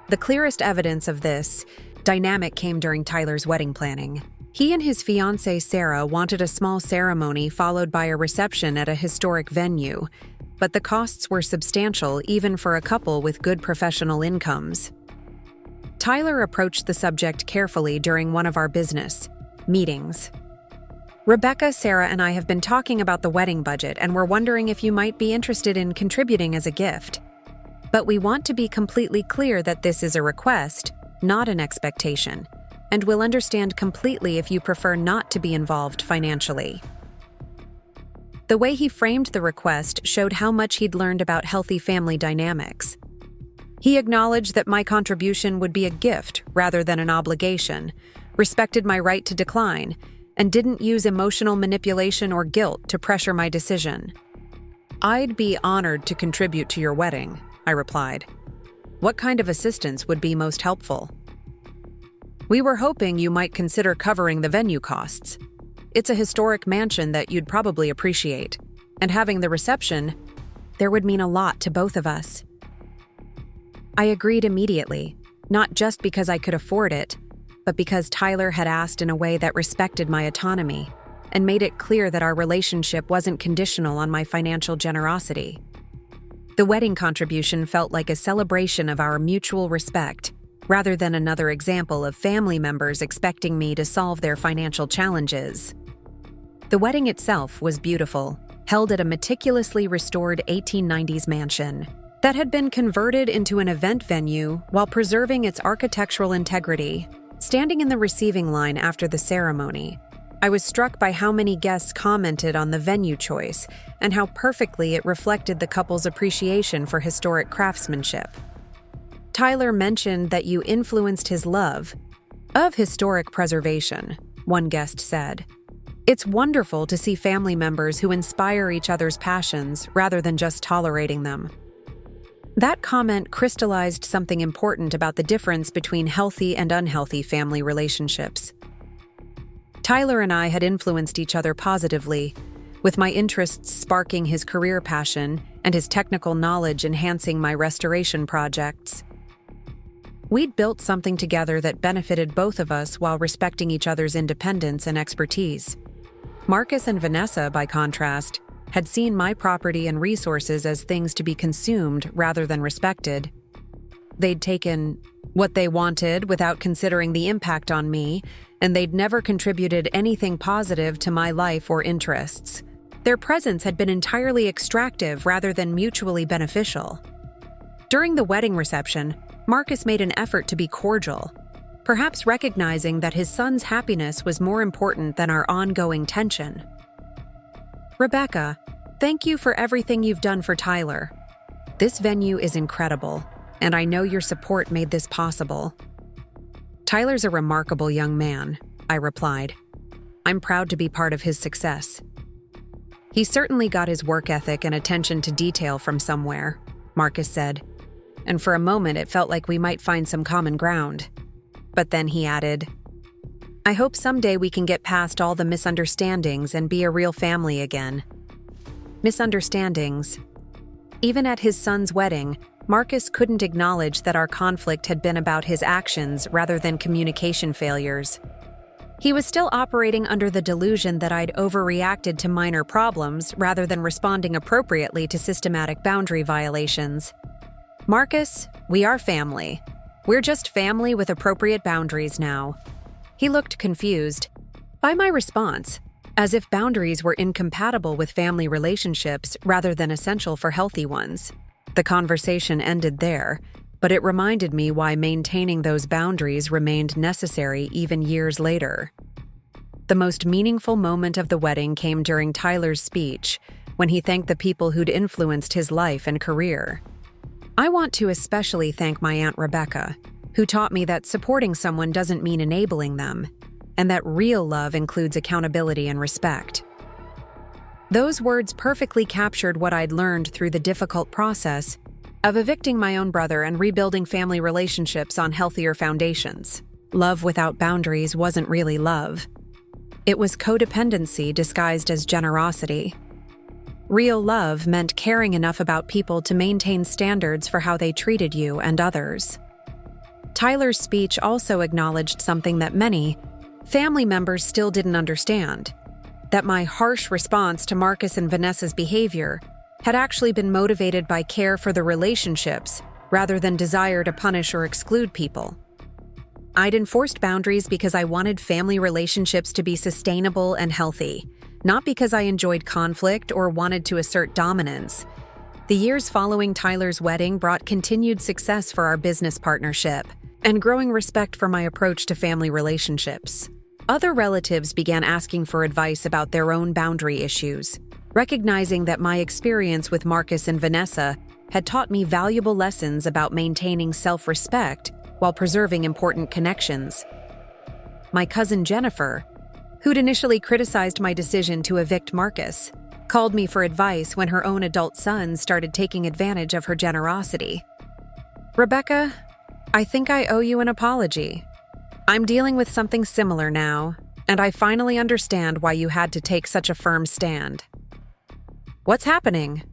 The clearest evidence of this dynamic came during Tyler's wedding planning. He and his fiancée Sarah wanted a small ceremony followed by a reception at a historic venue, but the costs were substantial even for a couple with good professional incomes. Tyler approached the subject carefully during one of our business meetings. "Rebecca, Sarah, and I have been talking about the wedding budget, and we're wondering if you might be interested in contributing as a gift. But we want to be completely clear that this is a request, not an expectation, and we'll understand completely if you prefer not to be involved financially." The way he framed the request showed how much he'd learned about healthy family dynamics. He acknowledged that my contribution would be a gift rather than an obligation, respected my right to decline, and didn't use emotional manipulation or guilt to pressure my decision. "I'd be honored to contribute to your wedding," I replied. "What kind of assistance would be most helpful?" "We were hoping you might consider covering the venue costs. It's a historic mansion that you'd probably appreciate, and having the reception, there would mean a lot to both of us." I agreed immediately, not just because I could afford it, but because Tyler had asked in a way that respected my autonomy and made it clear that our relationship wasn't conditional on my financial generosity. The wedding contribution felt like a celebration of our mutual respect, rather than another example of family members expecting me to solve their financial challenges. The wedding itself was beautiful, held at a meticulously restored 1890s mansion. that had been converted into an event venue while preserving its architectural integrity. Standing in the receiving line after the ceremony, I was struck by how many guests commented on the venue choice and how perfectly it reflected the couple's appreciation for historic craftsmanship. Tyler mentioned that you influenced his love of historic preservation, one guest said. It's wonderful to see family members who inspire each other's passions rather than just tolerating them. That comment crystallized something important about the difference between healthy and unhealthy family relationships. Tyler and I had influenced each other positively, with my interests sparking his career passion and his technical knowledge enhancing my restoration projects. We'd built something together that benefited both of us while respecting each other's independence and expertise. Marcus and Vanessa, by contrast, had seen my property and resources as things to be consumed rather than respected. They'd taken what they wanted without considering the impact on me, and they'd never contributed anything positive to my life or interests. Their presence had been entirely extractive rather than mutually beneficial. During the wedding reception, Marcus made an effort to be cordial, perhaps recognizing that his son's happiness was more important than our ongoing tension. Rebecca, thank you for everything you've done for Tyler. This venue is incredible, and I know your support made this possible. Tyler's a remarkable young man, I replied. I'm proud to be part of his success. He certainly got his work ethic and attention to detail from somewhere, Marcus said, and for a moment it felt like we might find some common ground. But then he added, I hope someday we can get past all the misunderstandings and be a real family again. Misunderstandings. Even at his son's wedding, Marcus couldn't acknowledge that our conflict had been about his actions rather than communication failures. He was still operating under the delusion that I'd overreacted to minor problems rather than responding appropriately to systematic boundary violations. Marcus, we are family. We're just family with appropriate boundaries now. He looked confused by my response, as if boundaries were incompatible with family relationships rather than essential for healthy ones. The conversation ended there, but it reminded me why maintaining those boundaries remained necessary even years later. The most meaningful moment of the wedding came during Tyler's speech, when he thanked the people who'd influenced his life and career. I want to especially thank my Aunt Rebecca, who taught me that supporting someone doesn't mean enabling them, and that real love includes accountability and respect. Those words perfectly captured what I'd learned through the difficult process of evicting my own brother and rebuilding family relationships on healthier foundations. Love without boundaries wasn't really love. It was codependency disguised as generosity. Real love meant caring enough about people to maintain standards for how they treated you and others. Tyler's speech also acknowledged something that many family members still didn't understand, that my harsh response to Marcus and Vanessa's behavior had actually been motivated by care for the relationships rather than desire to punish or exclude people. I'd enforced boundaries because I wanted family relationships to be sustainable and healthy, not because I enjoyed conflict or wanted to assert dominance. The years following Tyler's wedding brought continued success for our business partnership and growing respect for my approach to family relationships. Other relatives began asking for advice about their own boundary issues, recognizing that my experience with Marcus and Vanessa had taught me valuable lessons about maintaining self-respect while preserving important connections. My cousin Jennifer, who'd initially criticized my decision to evict Marcus, called me for advice when her own adult son started taking advantage of her generosity. Rebecca, I think I owe you an apology. I'm dealing with something similar now, and I finally understand why you had to take such a firm stand. What's happening?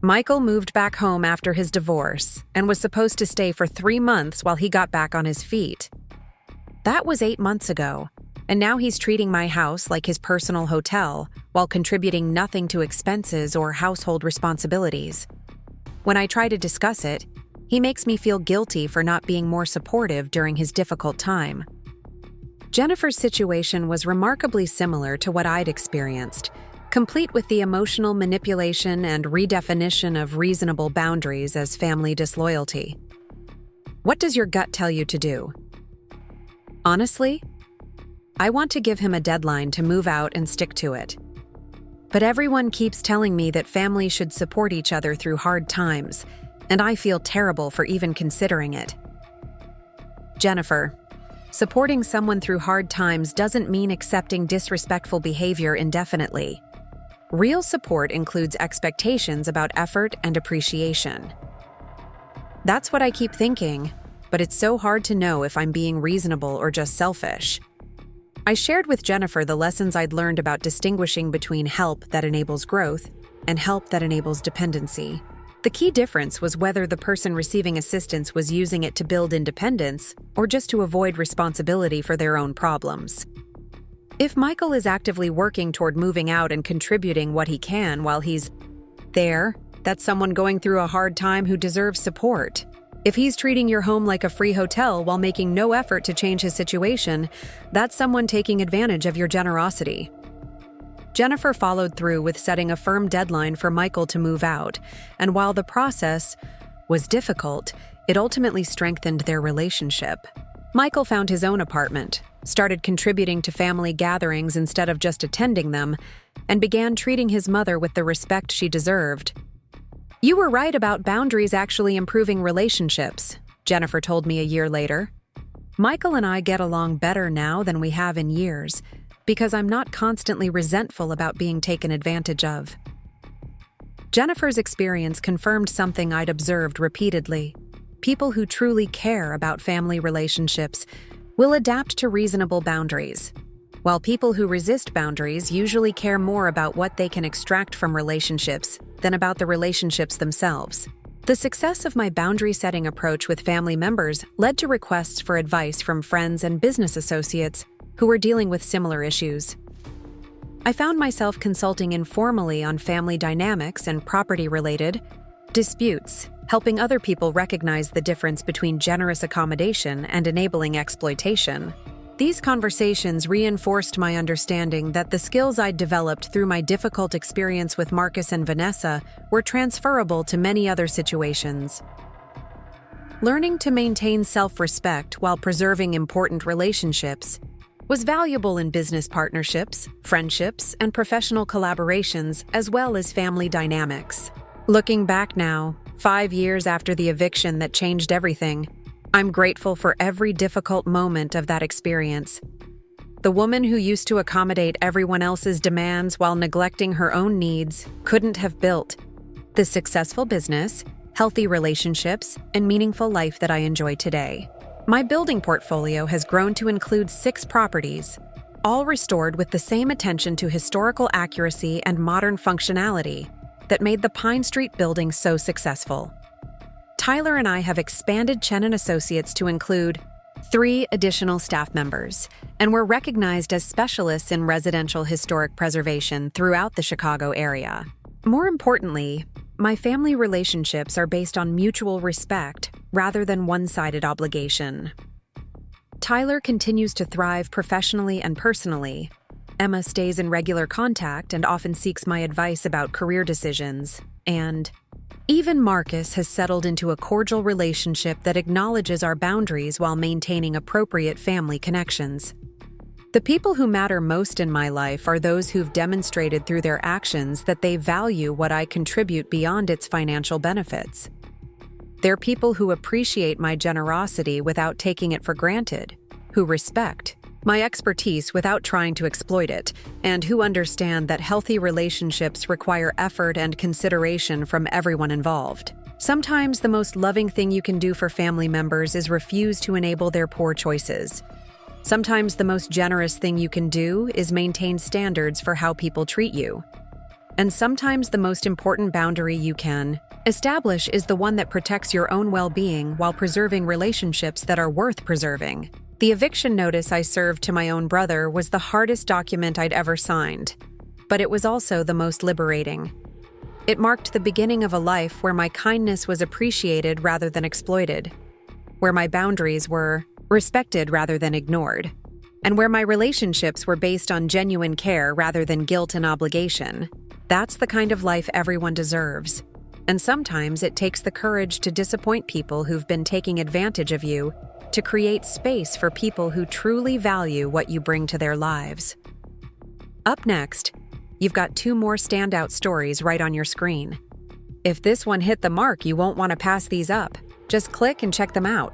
Michael moved back home after his divorce and was supposed to stay for 3 months while he got back on his feet. That was 8 months ago, and now he's treating my house like his personal hotel while contributing nothing to expenses or household responsibilities. When I try to discuss it, he makes me feel guilty for not being more supportive during his difficult time. Jennifer's situation was remarkably similar to what I'd experienced, complete with the emotional manipulation and redefinition of reasonable boundaries as family disloyalty. What does your gut tell you to do? Honestly, I want to give him a deadline to move out and stick to it. But everyone keeps telling me that families should support each other through hard times, and I feel terrible for even considering it. Jennifer, supporting someone through hard times doesn't mean accepting disrespectful behavior indefinitely. Real support includes expectations about effort and appreciation. That's what I keep thinking, but it's so hard to know if I'm being reasonable or just selfish. I shared with Jennifer the lessons I'd learned about distinguishing between help that enables growth and help that enables dependency. The key difference was whether the person receiving assistance was using it to build independence or just to avoid responsibility for their own problems. If Michael is actively working toward moving out and contributing what he can while he's there, that's someone going through a hard time who deserves support. If he's treating your home like a free hotel while making no effort to change his situation, that's someone taking advantage of your generosity. Jennifer followed through with setting a firm deadline for Michael to move out, and while the process was difficult, it ultimately strengthened their relationship. Michael found his own apartment, started contributing to family gatherings instead of just attending them, and began treating his mother with the respect she deserved. "You were right about boundaries actually improving relationships," Jennifer told me a year later. "Michael and I get along better now than we have in years, because I'm not constantly resentful about being taken advantage of." Jennifer's experience confirmed something I'd observed repeatedly. People who truly care about family relationships will adapt to reasonable boundaries, while people who resist boundaries usually care more about what they can extract from relationships than about the relationships themselves. The success of my boundary-setting approach with family members led to requests for advice from friends and business associates who were dealing with similar issues. I found myself consulting informally on family dynamics and property-related disputes, helping other people recognize the difference between generous accommodation and enabling exploitation. These conversations reinforced my understanding that the skills I'd developed through my difficult experience with Marcus and Vanessa were transferable to many other situations. Learning to maintain self-respect while preserving important relationships was valuable in business partnerships, friendships, and professional collaborations, as well as family dynamics. Looking back now, 5 years after the eviction that changed everything, I'm grateful for every difficult moment of that experience. The woman who used to accommodate everyone else's demands while neglecting her own needs couldn't have built the successful business, healthy relationships, and meaningful life that I enjoy today. My building portfolio has grown to include 6 properties, all restored with the same attention to historical accuracy and modern functionality that made the Pine Street building so successful. Tyler and I have expanded Chen & Associates to include 3 additional staff members, and we're recognized as specialists in residential historic preservation throughout the Chicago area. More importantly, my family relationships are based on mutual respect rather than one-sided obligation. Tyler continues to thrive professionally and personally. Emma stays in regular contact and often seeks my advice about career decisions, and even Marcus has settled into a cordial relationship that acknowledges our boundaries while maintaining appropriate family connections. The people who matter most in my life are those who've demonstrated through their actions that they value what I contribute beyond its financial benefits. They're people who appreciate my generosity without taking it for granted, who respect my expertise without trying to exploit it, and who understand that healthy relationships require effort and consideration from everyone involved. Sometimes the most loving thing you can do for family members is refuse to enable their poor choices. Sometimes the most generous thing you can do is maintain standards for how people treat you. And sometimes the most important boundary you can establish is the one that protects your own well-being while preserving relationships that are worth preserving. The eviction notice I served to my own brother was the hardest document I'd ever signed, but it was also the most liberating. It marked the beginning of a life where my kindness was appreciated rather than exploited, where my boundaries were respected rather than ignored, and where my relationships were based on genuine care rather than guilt and obligation. That's the kind of life everyone deserves. And sometimes it takes the courage to disappoint people who've been taking advantage of you to create space for people who truly value what you bring to their lives. Up next, you've got 2 more standout stories right on your screen. If this one hit the mark, you won't want to pass these up. Just click and check them out.